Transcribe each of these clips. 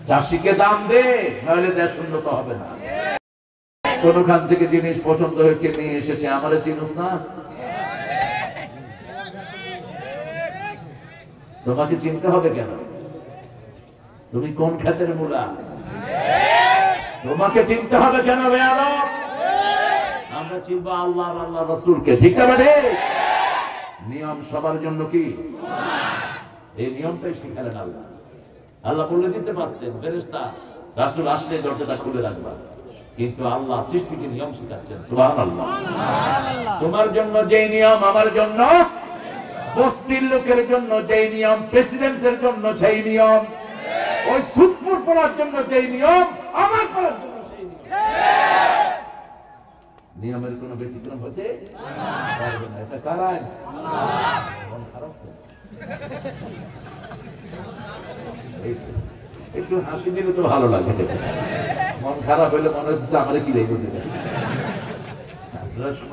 চাষিকে দাম দে, নাহলে দেশ উন্নত হবে না। কোনখান থেকে জিনিস পছন্দ হয়েছে নিয়ে এসেছে, আমার চিনুস না, তোমাকে চিনতে হবে কেন? তুমি কোন ক্ষেতের মূলা, তোমাকে চিনতে হবে কেন? আমরা চিনবো আল্লাহ আল্লাহ রসুলকে, ঠিক না? নিয়ম সবার জন্য কি? এই নিয়মটাই শিখালেন আল্লাহ। আল্লাহ বলে দিতে পারতেন ফেরেশতা রাসূল আসলে দরজাটা খুলে রাখবা, কিন্তু আল্লাহ সৃষ্টিকে নিয়ম শিখাচ্ছেন। সুবহানাল্লাহ। তোমার জন্য যে নিয়ম, আমার জন্য, বস্তির লোকের জন্য যেই নিয়ম, প্রেসিডেন্টের জন্য সেই নিয়ম, ওই সুদপুর পড়ার জন্য যেই নিয়ম, আমার পড়ার জন্য সেই নিয়ম। নিয়মের কোন ব্যতিক্রম হতে পারবে না। এটা কারায় মন খারাপ, একটু হাসি দিলে তো ভালো লাগে। মন খারাপ হলে মনে হচ্ছে আমার কি লেগে দেবে,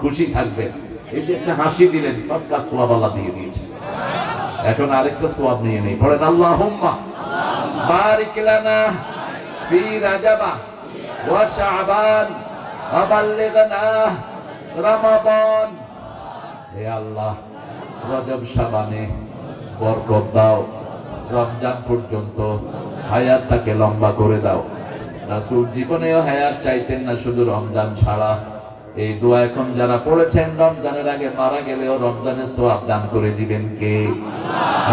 খুশি থাকবে। এই যে একটা হাসি দিলেন, সব কাজ সোয়াব আল্লাহ দিয়ে দিয়েছে। এখন আরেকটা সোয়াব নিয়ে নেই, পড়েন আল্লাহুম্মা বারিক লানা ফি রাজাবা ওয়া শাবান ওয়া বাল্লিগনা রমাদান। হে আল্লাহ, রজব শাবানে বরকত দাও, রমজান পর্যন্ত হায়াতটাকে লম্বা করে দাও। রাসূল জীবনেও হায়াত চাইতেন না, শুধু রমজান ছাড়া। এই দোয়া এখন যারা পড়েছেন, রমজানের আগে মারা গেলেও রমজানের সওয়াব দান করে দিবেন কে?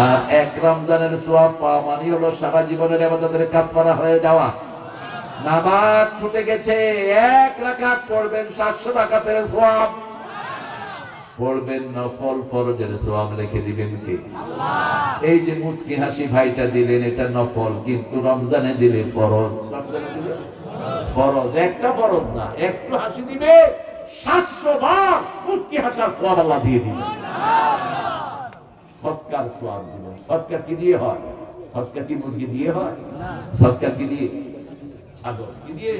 আর এক রমজানের সওয়াব পাওয়া মানে হলো সারা জীবনের ইবাদতের কাফারা হয়ে যাওয়া। নামাজ ছুটে গেছে, এক রাকাত পড়বেন 700 রাকাতের সওয়াব, পড়বেন নফল ফরজের সওয়াব লিখে দিবেন কে? আল্লাহ। এই যে মুচকি হাসি ভাইটা দিলেন, এটা নফল, কিন্তু রমজানে দিলে ফরজ। রমজানে দিলে ফরজ, একটা ফরজ না, একটু হাসি দিবে 700 বার মুচকি হাসার সওয়াব আল্লাহ দিয়ে দিবেন। সদকার সওয়াব দিবেন। সদকা কি দিয়ে হয়? সদকা কি মুরগি দিয়ে হয়? সদকা কি দিয়ে? ছাগল। কি দিয়ে?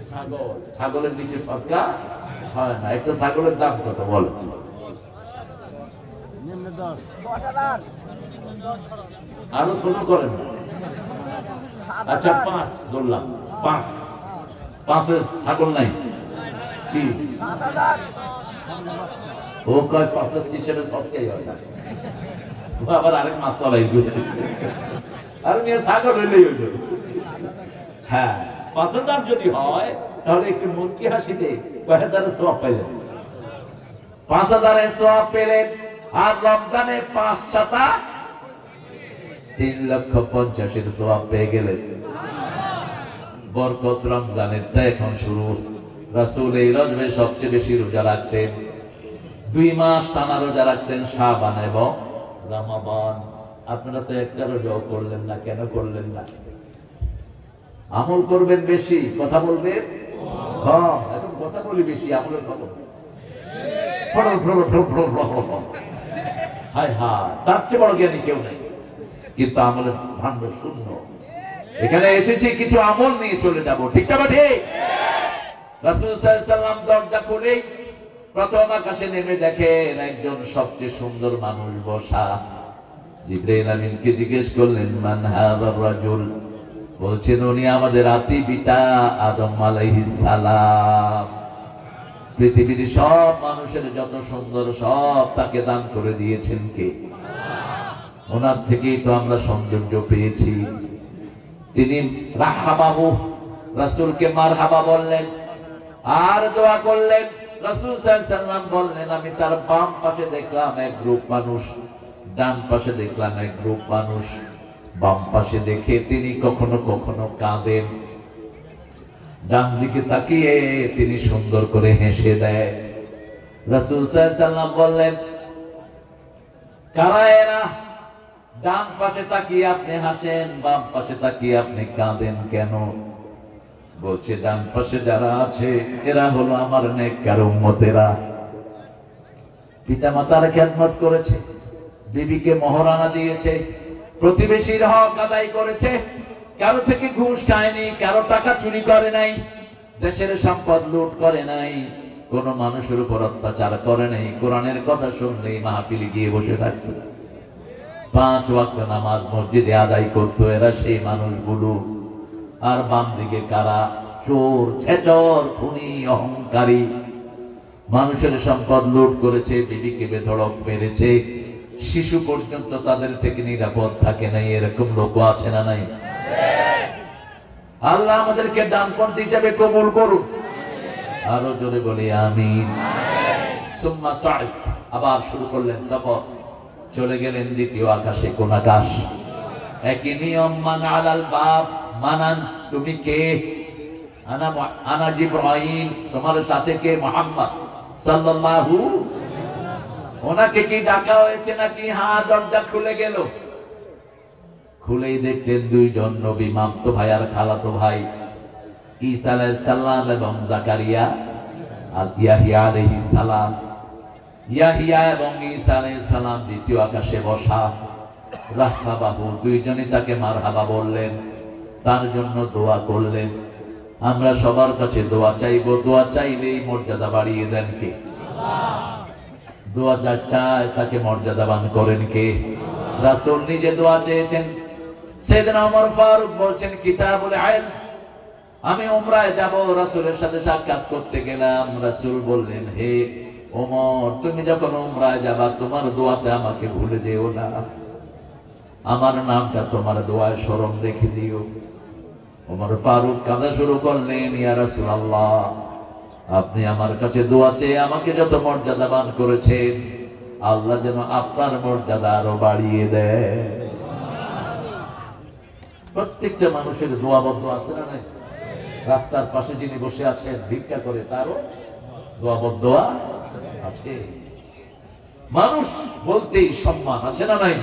ছাগল। ছাগলের নিচে সদকা হয় না। একটা ছাগলের দাম কত বলো? আরো ছোট করেন। আচ্ছা 5 ধরলাম, 5 ছাগল নাই কি? ও কয় 5 হিসেবে সবটাই হয় না, আবার আরেক মাছ পালাই আর নিয়ে ছাগল হইলেই হইল। হ্যাঁ, 5 দাম যদি হয় তাহলে একটু মুচকি হাসিতে 5000 সওয়াব পাইলেন, 5000 সওয়াব পেলেন। আর রমজানে 5 শাতা 3,50,000 সওয়াব পেয়ে গেলেন। বরকত রমজানেরটা এখন শুরু। রাসূল এই রজবে সবচেয়ে বেশি রোজা রাখতেন, 2 মাস টানা রোজা রাখতেন, শাবান এবং রমাদান। আপনারা তো একটা রোজাও করলেন না, কেন করলেন না? আমল করবেন বেশি, কথা বলবেন কম। এখন কথা বলি বেশি, আমলের কত? হায় হায়, তার চেয়ে বড় জ্ঞানী কেউ নেই, কিন্তু আমলের ভান্ডার শূন্য। এখানে এসেছি কিছু আমল নিয়ে চলে যাব, ঠিক না? ঠিক। রাসূল সাল্লাল্লাহু আলাইহি ওয়াসাল্লাম দরজা খুলেই প্রথম আকাশে নেমে দেখেন একজন সবচেয়ে সুন্দর মানুষ বসা। জিবরাইল আমিনকে জিজ্ঞেস করলেন, মান হাযার রাজুল? বলছেন, উনি আমাদের আতি পিতা আদম আলাইহিস সালাম। পৃথিবীর সব মানুষের যত সুন্দর, সব তাকে দান করে দিয়েছেন কে? ওনার থেকেই তো আমরা সৌন্দর্য পেয়েছি। তিনি রাহাবাহু, রাসূলকে মারহাবা বললেন আর দোয়া করলেন। রাসূল সাল্লাল্লাহু আলাইহি ওয়াসাল্লাম বললেন, আমি তার বাম পাশে দেখলাম এক গ্রুপ মানুষ, ডান পাশে দেখলাম এক গ্রুপ মানুষ। বাম পাশে দেখে তিনি কখনো কখনো কাঁদেন, ডান দিকে তাকিয়ে তিনি সুন্দর করে হেসে দেয়। রাসূল সাল্লাল্লাহু আলাইহি ওয়াসাল্লাম বললেন, কারা এরা? ডান পাশে তাকিয়ে আপনি হাসেন, বাম পাশে তাকিয়ে আপনি কাঁদেন কেন? বলছে, ডান পাশে যারা আছে এরা হলো আমার নেককার উম্মতেরা। পিতা মাতার খেদমত করেছে, বিবিকে মহরানা দিয়েছে, প্রতিবেশীর হক আদায় করেছে, কারো থেকে ঘুষ খায়নি, কারো টাকা চুরি করে নাই, দেশের সম্পদ লুট করে নাই, কোন মানুষের উপর অত্যাচার করে নাই, কোরআনের কথা শুনলেই মাহফিলে গিয়ে বসে থাকতো, 5 ওয়াক্ত নামাজ মসজিদে আদায় করতো। এরা সেই মানুষগুলো। আর বাম দিকে কারা? চোর, ছেচর, খুনি, অহংকারী, মানুষের সম্পদ লুট করেছে, বিবিকে বেধড়ক মেরেছে, শিশু পর্যন্ত তাদের থেকে নিরাপদ থাকে নাই। এরকম লোক আছে না নাই? আল্লাহ আমাদেরকে ডানপন্থী হিসেবে কবুল করুন। আরো জোরে বলি আমিন। সুম্মা সাইদ, আবার শুরু করলেন সফর। চলে গেলেন দ্বিতীয় আকাশে। কোন আকাশ? একই নিয়ম। মান আলাল বাব, মানান তুমি কে? আনা জিবরাইল, তোমার সাথে কে? মুহাম্মদ সাল্লাল্লাহু। ওনাকে কি ডাকা হয়েছে নাকি? হ্যাঁ, দরজা খুলে গেল। খুলেই দেখলেন 2 জন নবী, মামতো ভাই আর খালাতো ভাই, ঈসা আলাইহিস সালাম এবং জাকারিয়া আর ইয়াহইয়া আলাইহিস সালাম। ইয়াহইয়া এবং ঈসা আলাইহিস সালাম দ্বিতীয় আকাশে বসা। রাহবাহু, 2 জনই তাকে মারহাবা বললেন, তার জন্য দোয়া করলেন। আমরা সবার কাছে দোয়া চাইবো, দোয়া চাইলেই মর্যাদা বাড়িয়ে দেন কে? আল্লাহ। দোয়া যা চায় তাকে মর্যাদাবান করেন কে? রাসূল নিজে দোয়া চেয়েছেন। সাইয়েদনা ওমর ফারুক বলছেন, কিতাবুল ইলম, আমি উমরায় যাব, রাসূলের সাথে সাক্ষাৎ করতে গেলাম। রাসূল বললেন, হে ওমর, তুমি যখন উমরায় যাবা তোমার দোয়াতে আমাকে ভুলে যেও না, আমার নামটা তোমার দোয়ায় স্মরণ রেখে দিও। ওমর ফারুক কাঁদা শুরু করলেন, ইয়া রাসূলুল্লাহ, আপনি আমার কাছে দোয়া চেয়ে আমাকে যত মর্যাদাবান করেছেন, আল্লাহ যেন আপনার মর্যাদা আরো বাড়িয়ে দেয়। প্রত্যেকটা মানুষের দোয়া বদ্ধ আছে না নাই? রাস্তার পাশে যিনি বসে আছেন ভিক্ষা করে, তারও দোয়া বদ্ধ আছে। মানুষ বলতেই সম্মান আছে না নাই?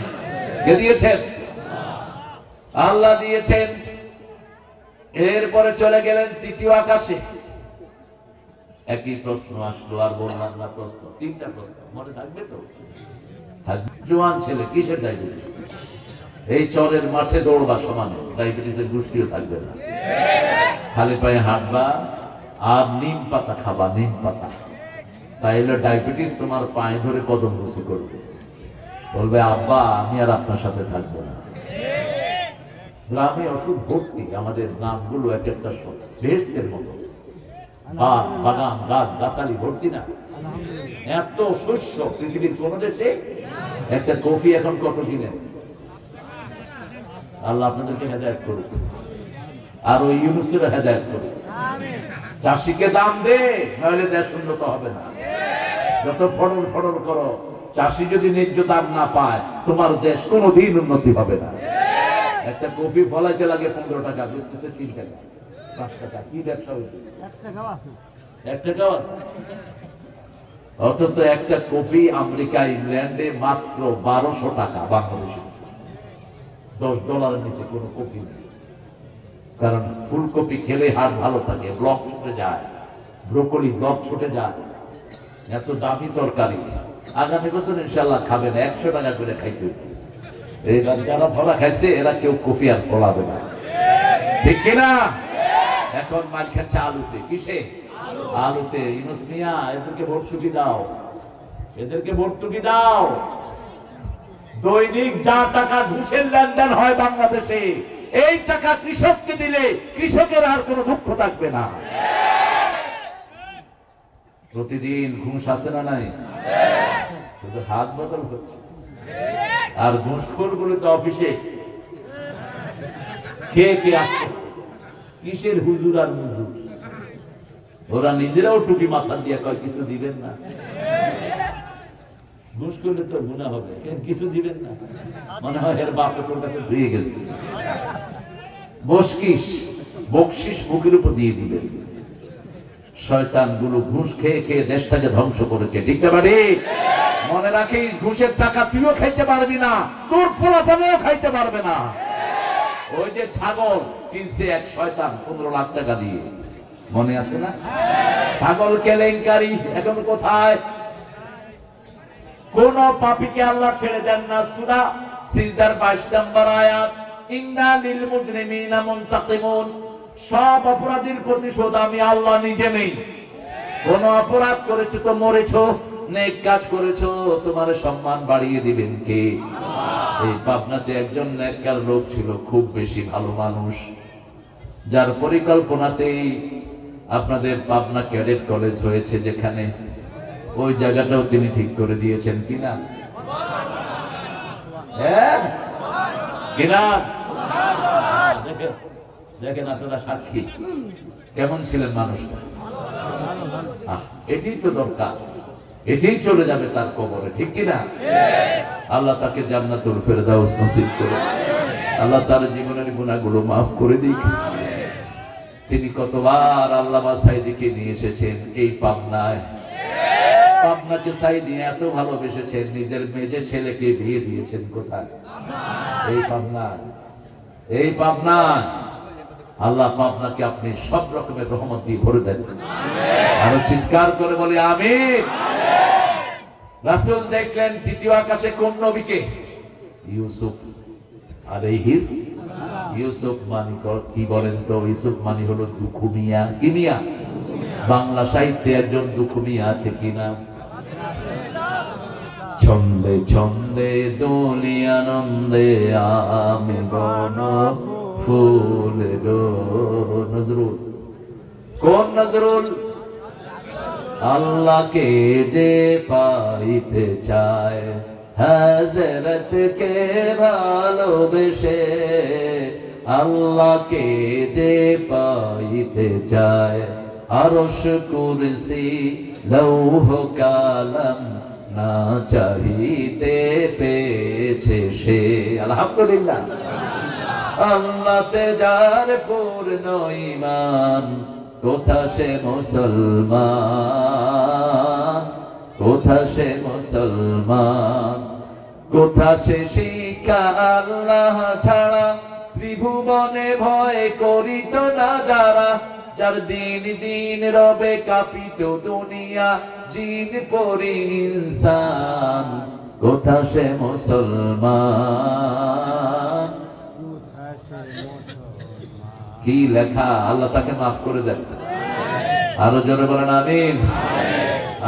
কে দিয়েছেন? আল্লাহ দিয়েছেন। এরপরে চলে গেলেন তৃতীয় আকাশে। একই প্রশ্ন আসলো, আর বললাম না প্রশ্ন, 3টা প্রশ্ন মনে থাকবে তো? জোয়ান ছেলে, কিসের ডায়াবেটিস? এই চরের মাঠে দৌড়বা সমানে, ডায়াবেটিসের গোষ্ঠীও থাকবে না। খালি পায়ে হাঁটবা আর নিম পাতা খাবা, নিম পাতা। তাইলে ডায়াবেটিস তোমার পায়ে ধরে কদম বুঝি করবে, বলবে আব্বা আমি আর আপনার সাথে থাকবো না। গ্রামে অসুখ ভর্তি, আমাদের নামগুলো এক একটা বেহেশতের মতো, বাগান গাছ গাছালি ভর্তি না? এত শস্য পৃথিবীর কোন দেশে। একটা কফি এখন কত কিনেন? আল্লাহ আপনাদেরকে হেদায়েত করুক, আর ওই ইউনুসের হেদায়েত করুক। চাষিকে দাম দে, নাহলে দেশ উন্নত হবে না। যত ফড়ল ফড়ল করো, চাষি যদি ন্যায্য দাম না পায়, তোমার দেশ কোনোদিন উন্নতি হবে না। একটা কফি ফলাইতে লাগে 15 টাকা, বেচতেছে 3 টাকা 5 টাকা। কি ব্যবসা হয়েছে? 1 টাকাও আছে। অথচ একটা কপি আমেরিকা ইংল্যান্ডে মাত্র 1200 টাকা, বাংলাদেশে $10 নিচে কোনো কপি নেই। কারণ ফুলকপি খেলে হাড় ভালো থাকে, ব্লক ছুটে যায়, ব্রোকলি ব্লক ছুটে যায়। এত দামি তরকারি, আগামী বছর ইনশাল্লাহ খাবে না, 100 টাকা করে খাইতে। এইবার যারা ধরা খাইছে এরা কেউ কফি আর ফলাবে না, ঠিক কিনা? এখন মার খাচ্ছে আলুতে। কিসে? আলুতে। ইউনুস মিয়া, এদেরকে ভর্তুকি দাও, এদেরকে ভর্তুকি দাও। দৈনিক যা টাকা ঘুষের লেনদেন হয় বাংলাদেশে, এই টাকা কৃষককে দিলে কৃষকের আর কোনো দুঃখ থাকবে না। প্রতিদিন ঘুষ আসে না নাই? শুধু হাত বদল হচ্ছে। আর ঘুষখোর গুলো তো অফিসে কে কে আসতেছে, কিসের হুজুর আর মুজুর। ওরা নিজেরাও টুপি মাথা দিয়ে কয় কিছু দিবেন না। ঘুষ করলে তো গুনাহ হবে, কিছু দিবেন না, মনে হয় এর বাপ তোর কাছে ধুয়ে গেছে। বকশিস মুখের উপর দিয়ে দিবেন। শয়তান গুলো ঘুষ খেয়ে খেয়ে দেশটাকে ধ্বংস করেছে, ঠিক না? বাড়ি মনে রাখিস, ঘুষের টাকা তুইও খাইতে পারবি না, তোর পোলাপানেও খাইতে পারবে না। ওই যে ছাগল কিনছে এক শয়তান 15 লাখ টাকা দিয়ে, মনে আছে না? ছাগল কেলেঙ্কারি এখন কোথায়? কোন পাপীকে আল্লাহ ছেড়ে দেন না। সূরা সিজদার 22 নম্বর আয়াত, ইন্না লিল মুজরিমিনা মুনতাকিমুন, সব অপরাধীর প্রতিশোধ আমি আল্লাহ নিজে নেই। কোন অপরাধ করেছো তো মরেছো, নেক কাজ করেছো, তোমার সম্মান বাড়িয়ে দিবেন কে? এই পাবনাতে একজন নেককার লোক ছিল, খুব বেশি ভালো মানুষ, যার পরিকল্পনাতেই আপনাদের পাবনা ক্যাডেট কলেজ হয়েছে, যেখানে ওই জায়গাটাও তিনি ঠিক করে দিয়েছেন কিনা? হ্যাঁ কিনা? দেখেন আপনারা সাক্ষী, কেমন ছিলেন মানুষটা। এটাই তো দরকার, এটাই চলে যাবে তার কবরে, ঠিক কিনা? আল্লাহ তাকে জান্নাতুল ফেরদাউস নসিব করে, আল্লাহ তার জীবনের গুনাহগুলো মাফ করে দিক। তিনি কতবার আল্লামা সাইদিকে নিয়ে এসেছেন এই পাবনায়। পাবনাকে সাইদি এত ভালোবেসেছেন, নিজের মেজে ছেলেকে বিয়ে দিয়েছেন কোথায়? এই পাবনায়। এই পাবনায় আল্লাহ পাবনাকে আপনি সব রকমের রহমত দিয়ে ভরে দেন। আরো চিৎকার করে বলি আমিন। রাসূল দেখলেন তৃতীয় আকাশে কোন নবীকে? ইউসুফ আলাইহিস। ইউসুফ মানে কি বলেন তো? ইউসুফ মানে হলো দুঃখু মিয়া। কি মিয়া? বাংলা সাহিত্যে একজন দুঃখু মিয়া আছে কিনা? ছন্দে ছন্দে দোলি আনন্দে আমি বন ফুল গো। নজরুল। কোন নজরুল? আল্লাহকে যে পাইতে চায়, হযরত কে ভালোবেসে, আল্লাহকে যে পাইতে চায়, আরশ কুরসি লৌহ কালাম না চাহিতে পেয়েছে সে। আলহামদুলিল্লাহ। আল্লাহতে যার পূর্ণ ঈমান, কোথা সে মুসলমান, কোথা সে মুসলমান, কোথা সে শিক্ষা আল্লাহ ছাড়া, ত্রিভুবনে ভয় করিত না যারা, যার দিন দিন রবে কাঁপিত দুনিয়া, জিন পরি ইনসান, কোথা সে মুসলমান। কি লেখা! আল্লাহ তাকে মাফ করে দেন। আরো জোরে বলেন আমিন।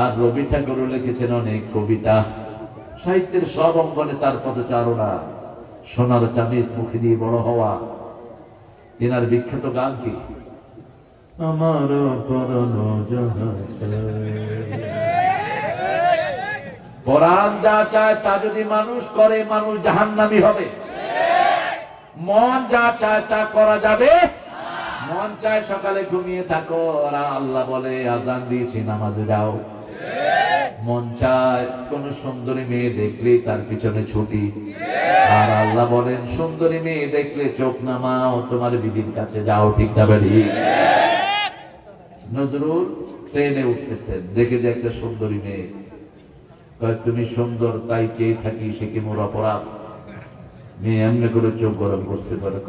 আর রবি ঠাকুর লিখেছেন অনেক কবিতা, সাহিত্যের সব অঙ্গনে তার পদচারণা। সোনার চামিচ মুখে দিয়ে বড় হওয়া। তিনার বিখ্যাত গান কি? আমার পরাণ যা চায় তা যদি মানুষ করে, মানুষ জাহান্নামী হবে। মন যা চায় তা করা যাবে। মন চায় সকালে ঘুমিয়ে থাকো, আর আল্লাহ বলে আযান দিয়েছি নামাজে যাও। মন চায় কোন সুন্দরী মেয়ে দেখলে তার পিছনে ছুটি, আর আল্লাহ বলেন সুন্দরী মেয়ে দেখলে চোখ নামাও, তোমার বিবির কাছে যাও। ঠিক না বেরি? নজরুল ট্রেনে উঠতেছেন, দেখে যে একটা সুন্দরী মেয়ে। তুমি সুন্দর তাই চেয়ে থাকি, সে কি মোর অপরাধ? মেয়ে এমনি করে চোখ গরম করতে পারে।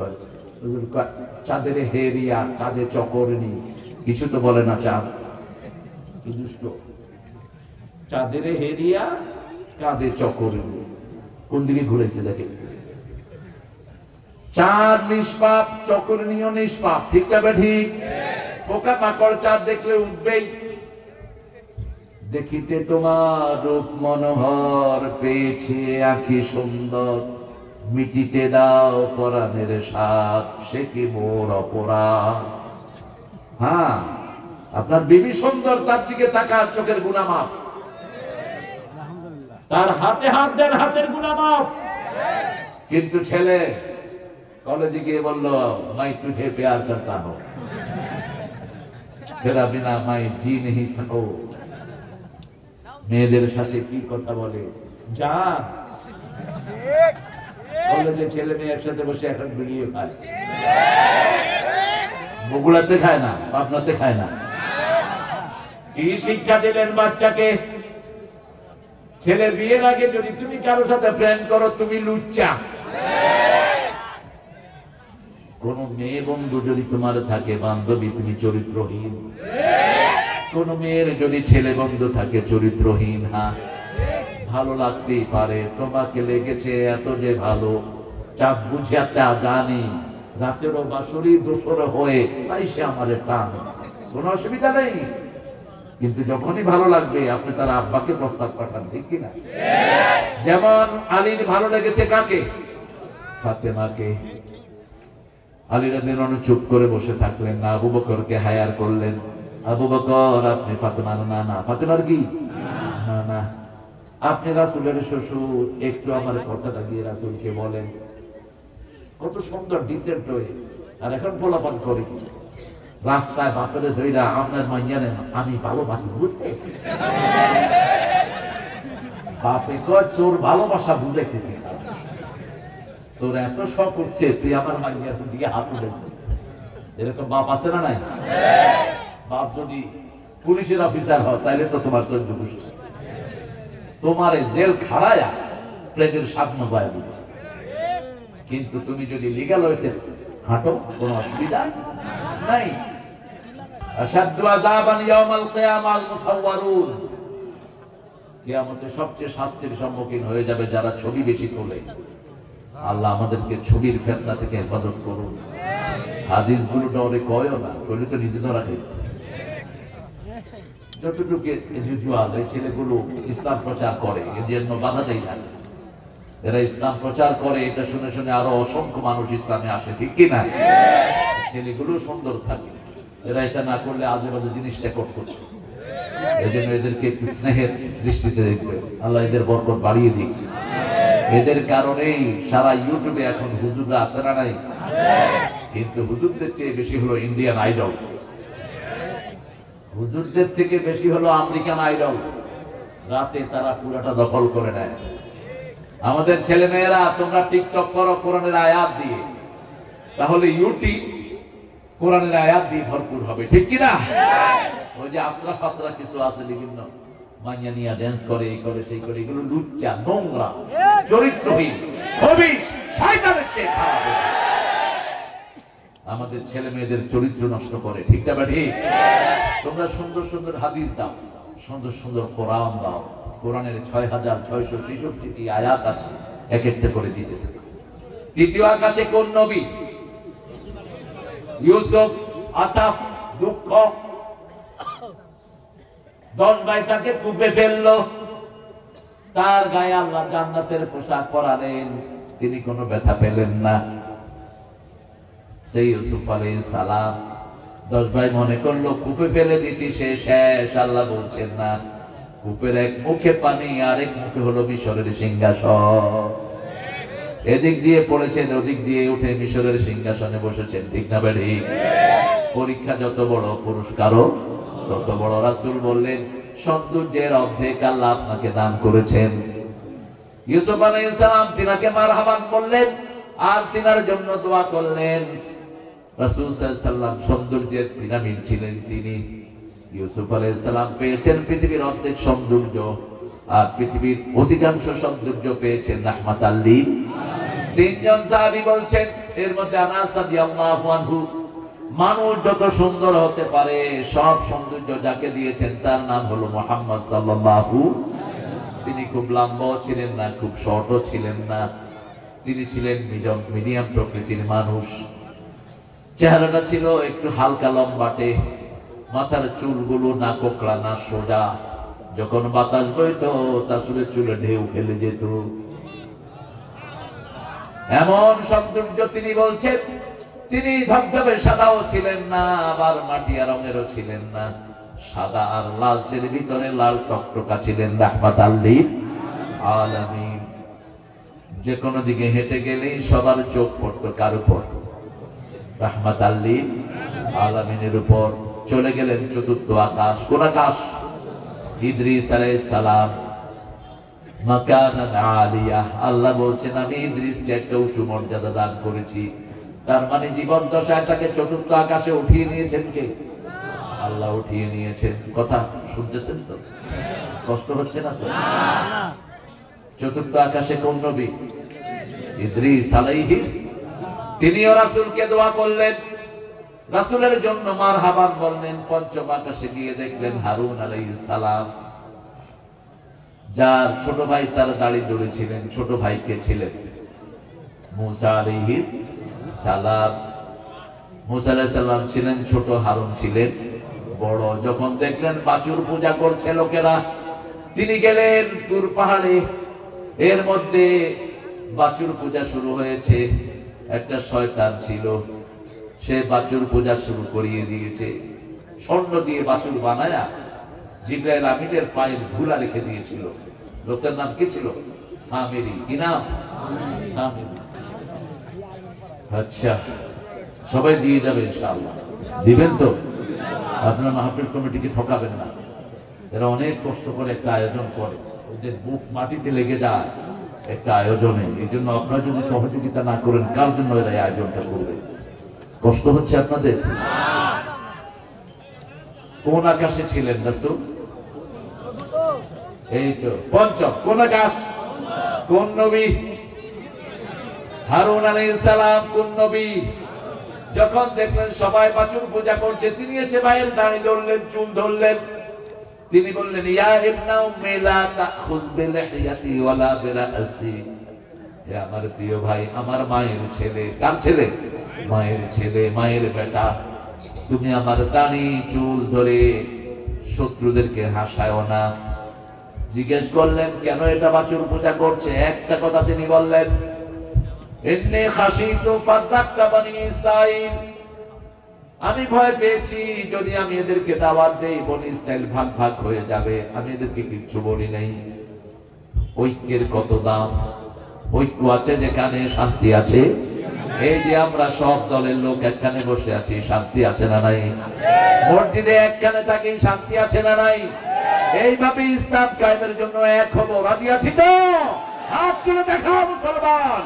চাঁদের হেরিয়া, চাঁদে চকরনি, কিছু তো বলে না। চাঁদ কি দুষ্ট! চাঁদের হেরিয়া, চাঁদে চকরনি, কোন দিকে ঘুরেছে দেখে। চাঁদ নিষ্পাপ, চকরনিও নিষ্পাপ। ঠিক তবে ঠিক। পোকা মাকড় চাঁদ দেখলে উঠবেই। দেখিতে তোমার রূপ মনোহর, পেয়েছে আঁখি সুন্দর, মিটিতে দাও পরাণের স্বাদ, সে কি মোর অপরাধ? হ্যাঁ, আপনার বিবি সুন্দর, তার দিকে তাকার, চোখের গুনাহ মাফ। তার হাতে হাত দেন, হাতের গুনাহ মাফ। কিন্তু ছেলে কলেজে গিয়ে বলল, মাই তুঝে প্যার করতা হো, তেরা বিনা মাই জি নেহি সকো। মেয়েদের সাথে কি কথা বলে! যা কলেজে ছেলে মেয়ে একসাথে বসে এখন বিড়িয়ে খায়। বগুড়াতে খায় না, পাবনাতে খায় না। কি শিক্ষা দিলেন বাচ্চাকে? ছেলের বিয়ের আগে যদি তুমি কারোর সাথে প্রেম করো, তুমি লুচ্চা। কোন মেয়ে বন্ধু যদি তোমার থাকে, বান্ধবী, তুমি চরিত্রহীন। কোন মেয়ের যদি ছেলে বন্ধু থাকে, চরিত্রহীন। হ্যাঁ, ভালো লাগতেই পারে, তোমাকে লেগেছে এত যে ভালো, চাপ বুঝিয়া তা জানি, রাতেরও বাসুরি দোসর হয়ে তাই সে আমারে টান, কোন অসুবিধা নেই। কিন্তু যখনই ভালো লাগবে আপনি তার আব্বাকে প্রস্তাব পাঠান, ঠিক কিনা? যেমন আলীর ভালো লেগেছে কাকে? ফাতেমাকে। আলী রাদিয়াল্লাহু আনহু চুপ করে বসে থাকলেন না, আবু বকরকে হায়ার করলেন। আবু বকর, আপনি ফাতেমার না? না। ফাতেমার কি? না না। আপনি রাসূলের শ্বশুর, একটু আমার কথাটা গিয়ে রাসূলকে বলেন। কত সুন্দর ডিসেন্ট হয়ে। আর এখন পোলাপান করি রাস্তায় বাপের ধইরা আপনার মাইয়ারে আমি ভালো বাকি বুঝতে, বাপে কয় তোর ভালোবাসা বুঝাইতেছি, তোর এত শখ করছে তুই আমার মাইয়ার দিকে হাত উঠেছে। এরকম বাপ আছে না নাই? বাপ যদি পুলিশের অফিসার হয় তাইলে তো তোমার সহ্য বুঝছে, তোমার জেল খাড়ায়া প্লেটের স্বাদ মজায় দিবে। কিন্তু তুমি যদি লিগ্যাল হইতে হাঁটো কোন অসুবিধা নাই। আশাদ্দু আযাবান ইয়াউমাল কিয়ামাল মুসাওয়ারুন, কিয়ামতে সবচেয়ে শাস্তির সম্মুখীন হয়ে যাবে যারা ছবি বেশি তোলে। আল্লাহ আমাদেরকে ছবির ফিতনা থেকে হেফাজত করুন। হাদিসগুলো ডরে কয়ও না, কইলে তো নিজে ধরা খাই। যতটুকু এজুজুয়াল এই ছেলেগুলো ইসলাম প্রচার করে, এর জন্য বাধা দেয় না। এরা ইসলাম প্রচার করে, এটা শুনে শুনে আরো অসংখ্য মানুষ ইসলামে আসে, ঠিক কিনা? ছেলেগুলো সুন্দর থাকে, এরা এটা না করলে আজে বাজে জিনিসটা করতো। এই জন্য এদেরকে একটু স্নেহের দৃষ্টিতে দেখবে, আল্লাহ এদের বরকত বাড়িয়ে দিক। এদের কারণেই সারা ইউটিউবে এখন হুজুররা আছে না নাই? কিন্তু হুজুরদের চেয়ে বেশি হলো ইন্ডিয়ান আইডল, হুজুরদের থেকে বেশি হলো আমেরিকান আইডল। রাতে তারা পুরাটা দখল করে নেয়। আমাদের ছেলে মেয়েরা তোমরা টিকটক করো কোরআনের আয়াত দিয়ে, তাহলে ইউটিউব কোরআনের আয়াত দিয়ে ভরপুর হবে, ঠিক কিনা? ওই যে আত্রা ফাত্রা কিছু আছে বিভিন্ন মাইয়া নিয়া ড্যান্স করে, এই করে সেই করে, এগুলো লুচ্চা, নোংরা, চরিত্রহীন, খবিশ, শয়তানের চেয়ে খারাপ। আমাদের ছেলে মেয়েদের চরিত্র নষ্ট করে, ঠিক না ঠিক? তোমরা সুন্দর সুন্দর হাদিস দাও, সুন্দর সুন্দর কোরআন দাও। কোরআনের ৬৬৬৬টি আয়াত আছে, এক একটা করে দিতে থাকে। তৃতীয় আকাশে কোন নবী? ইউসুফ, আসাফ, দুঃখ। 10 ভাই তাকে কূপে ফেললো, তার গায়ে আল্লাহ জান্নাতের পোশাক পরালেন, তিনি কোনো ব্যথা পেলেন না। সেই ইউসুফ আলাইহিস সালাম 10 ভাই মনে করলো কূপে ফেলে দিয়েছি, সে শেষ। আল্লাহ বলছেন না, কূপের এক মুখে পানি, আরেক মুখে হলো মিশরের সিংহাসন। এদিক দিয়ে পড়েছেন, ওদিক দিয়ে উঠে মিশরের সিংহাসনে বসেছেন, ঠিক না বেড়ি? পরীক্ষা যত বড়, পুরস্কারও তত বড়। রাসূল বললেন সৌন্দর্যের অর্ধেক আল্লাহ আপনাকে দান করেছেন। ইউসুফ আলাইহিস সালাম তিনাকে মারহাবান করলেন আর তিনার জন্য দোয়া করলেন। রাসূল সাল্লাল্লাহু আলাইহি ওয়াসাল্লাম সৌন্দর্যের পিরামিড ছিলেন তিনি। ইউসুফ আলাইহিস সালাম পেয়েছেন পৃথিবীর অর্ধেক সৌন্দর্য, আর পৃথিবীর অধিকাংশ সৌন্দর্য পেয়েছেন রাহমাতাল লিল আলামিন। তিনজন সাহাবী বলছেন, এর মধ্যে আনাস রাদিয়াল্লাহু আনহু, মানুষ যত সুন্দর হতে পারে সব সৌন্দর্য যাকে দিয়েছেন তার নাম হলো মুহাম্মদ সাল্লাল্লাহু আলাইহি ওয়াসাল্লাম। তিনি খুব লম্বাও ছিলেন না, খুব শর্টও ছিলেন না, তিনি ছিলেন মিডিয়াম প্রকৃতির মানুষ। চেহারাটা ছিল একটু হালকা লম্বাটে, মাথার চুলগুলো না কোকড়া না সোজা, যখন বাতাস বইতো তার চুলে ঢেউ ফেলে যেত। এমন সৌন্দর্য তিনি বলছেন। তিনি ধবধবে সাদাও ছিলেন না, আবার মাটিয়া রঙেরও ছিলেন না, সাদা আর লালচের ভিতরে লাল টকটকা ছিলেন, রাহমাতাল লিল আলামিন। যে কোনো দিকে হেঁটে গেলেই সবার চোখ পড়তো কার উপর? রাহমাতাল লিল আলামিনের উপর। চলে গেলেন চতুর্থ আকাশ। কোন আকাশ? ইদ্রিস আলাইহিস সালাম। মাকানান আলিয়া, আল্লাহ বলছেন আমি ইদ্রিসকে একটা উঁচু মর্যাদা দান করেছি। তার মানে জীবন দশায় তাকে চতুর্থ আকাশে উঠিয়ে নিয়েছেন কে? আল্লাহ উঠিয়ে নিয়েছেন। কথা শুনতেছেন তো? কষ্ট হচ্ছে না তো? চতুর্থ আকাশে কোন নবী? ইদ্রিস আলাইহিস। তিনিও রাসূলকে দোয়া করলেন, রাসূলের জন্য মারহাবান বললেন। পঞ্চম আকাশে গিয়ে দেখলেন হারুন আলাইহিস সালাম, যার ছোট ভাই তার দাড়ি ধরেছিলেন। ছোট ভাই কে ছিলেন? মুসা আলাইহিস সালাম। মুসা আলাইহিস সালাম ছিলেন ছোট, হারুন ছিলেন বড়। যখন দেখলেন বাছুর পূজা করছে লোকেরা, তিনি গেলেন তুর পাহাড়ে। এর মধ্যে বাছুর পূজা শুরু হয়েছে। একটা শয়তান ছিল, সে বাছুর পূজা শুরু করিয়ে দিয়েছে। স্বর্ণ দিয়ে বাছুর বানায়া জিবরাইল আমিনের পায়ের ধুলা রেখে দিয়েছিল। লোকটার নাম কি ছিল? সামিরি। কি নাম? সামিরি। আচ্ছা, সবাই দিয়ে যাবে ইনশাআল্লাহ। দিবেন তো? আপনার মাহফিল কমিটিকে ঠকাবেন না। এরা অনেক কষ্ট করে একটা আয়োজন করে, ওদের বুক মাটিতে লেগে যায় একটা আয়োজনে। এই জন্য আপনারা যদি সহযোগিতা না করেন, কার জন্য এরা এই আয়োজনটা করবে? কষ্ট হচ্ছে আপনাদের? কোন আকাশে ছিলেন রাসূল? এই তো পঞ্চম। কোন আকাশ? কোন নবী? হারুন আলাইহিস সালাম। কোন নবী? যখন দেখলেন সবাই বাছুর পূজা করছে, তিনি এসে ভাইয়ের দাড়ি ধরলেন, চুল ধরলেন। তিনি বললেন, ইয়া ইবনা উম্মি লা তাখুয বিলিহিয়াতি ওয়ালা বিরাসি। হে আমার প্রিয় ভাই, আমার মায়ের ছেলে। কার ছেলে? মায়ের ছেলে, মায়ের বেটা। তুমি আমার দাড়ি চুল ধরে শত্রুদেরকে হাসায়ও না। জিজ্ঞেস করলেন, কেন এটা বাছুর পূজা করছে? একটা কথা তিনি বললেন, ইন্নী খাশিতু ফাদাক্কা বনি ইসরাঈল। আমি ভয় পেয়েছি, যদি আমি এদেরকে দাওয়াত দেই, বনি ইসরাঈল ভাগ ভাগ হয়ে যাবে। আমি এদেরকে কিচ্ছু বলি নাই। ঐক্যের কত দাম! ঐক্য আছে যেখানে শান্তি আছে। এই যে আমরা সব দলের লোক একখানে বসে আছি, শান্তি আছে না নাই? মসজিদে একখানে থাকি, শান্তি আছে না নাই? এইভাবে ইসলাম কায়েমের জন্য এক হবো। রাজি আছি তো? হাত তুলে দেখাও মুসলমান।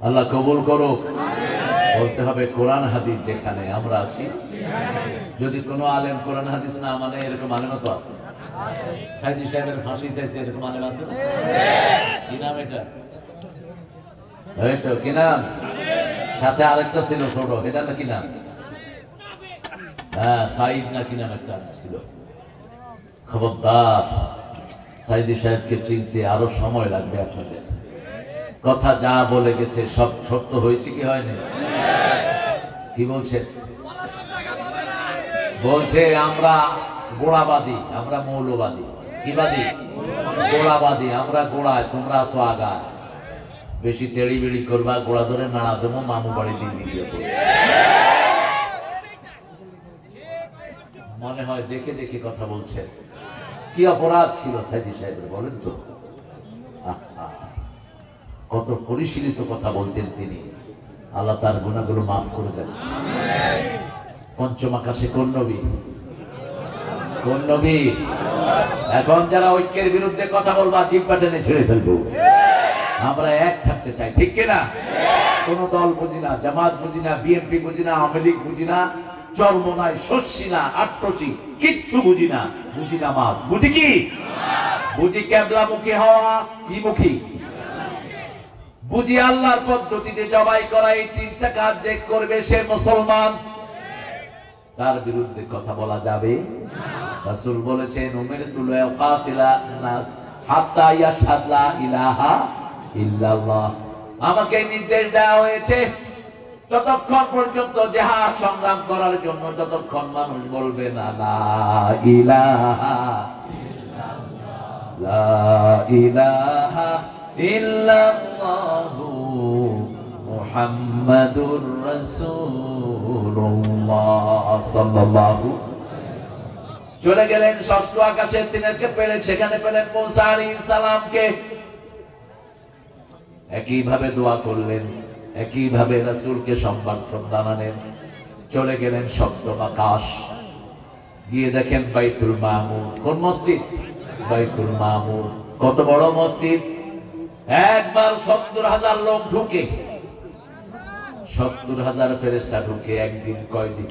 আল্লাহ কবুল করুক। বলতে হবে কোরআন হাদিস যেখানে আমরা আছি। যদি কোনো আলেম কোরআন হাদিস না মানে, এরকম আলেম তো আছে। সাইদি সাহেবের ফাঁসি চাইছে, এরকম আলেম আছে। কি নাম এটা? এই তো কি নাম? সাথে আরেকটা ছিল ছোট, এটা না কি নাম? হ্যাঁ, সাইদ না কি নাম একটা ছিল। খবরদার, সাইদি সাহেবকে চিনতে আরো সময় লাগবে আপনাদের। কথা যা বলে গেছে সব সত্য হয়েছে কি হয়নি? কি বলছে? বলছে আমরা গোড়াবাদী, আমরা মৌলবাদী। কি বাদী? গোড়াবাদী। আমরা গোড়ায়, তোমরা আসো আগায়। বেশি তেড়ি বেড়ি করবা, গোড়া ধরে নাড়া দেবো, মামু বাড়ি দিয়ে মনে হয় দেখে দেখে কথা বলছে। কি অপরাধ ছিল সাইদি সাহেবের বলেন তো? কত পরিশীলিত কথা বলতেন তিনি। আল্লাহ তার গুনাহগুলো মাফ করে দেন। পঞ্চম আকাশে কোন নবী? কোন নবী? এখন যারা ঐক্যের বিরুদ্ধে কথা বলবা, জিহ্বা টেনে ছেড়ে ফেলবো। আমরা এক থাকতে চাই, ঠিক কিনা? কোন দল বুঝি না, জামাত বুঝি না, বিএনপি বুঝি না, আওয়ামী লীগ বুঝি না, চরমনাই, শস্যি না, আট্টসি, কিচ্ছু বুঝি না। বুঝি নামাজ। বুঝি কি? বুঝি কেবলামুখী হওয়া। কি মুখী? বুঝি আল্লাহর পদ্ধতিতে জবাই করা। এই তিনটা কাজ যে করবে সে মুসলমান। তার বিরুদ্ধে কথা বলা যাবে? রাসূল বলেছেন, উমিরতু লিউকাতিলা নাস হাত্তা ইয়াশহাদু লা ইলাহা ইল্লাল্লাহ। আমাকে নির্দেশ দেওয়া হয়েছে ততক্ষণ পর্যন্ত জিহাদ সংগ্রাম করার জন্য, যতক্ষণ মানুষ বলবে না লা ইলাহা ইল্লাল্লাহ, লা ইলাহা ইল্লাল্লাহু মুহাম্মাদুর রাসূলুল্লাহ সাল্লাল্লাহু। চলে গেলেন ষষ্ঠ আকাশে, তিনাকে পেলেন, সেখানে পেলেন মুসা আলাইহিস সালামকে। একইভাবে দোয়া করলেন, একইভাবে রাসূলকে সম্মান জানালেন। চলে গেলেন সপ্তম আকাশ, গিয়ে দেখেন বাইতুল মামুর। কোন মসজিদ? বাইতুল মামুর। কত বড় মসজিদ! একবার 70,000 লোক ঢুকে, 70,000 ফেরেশতা ঢুকে। একদিন কয়দিন?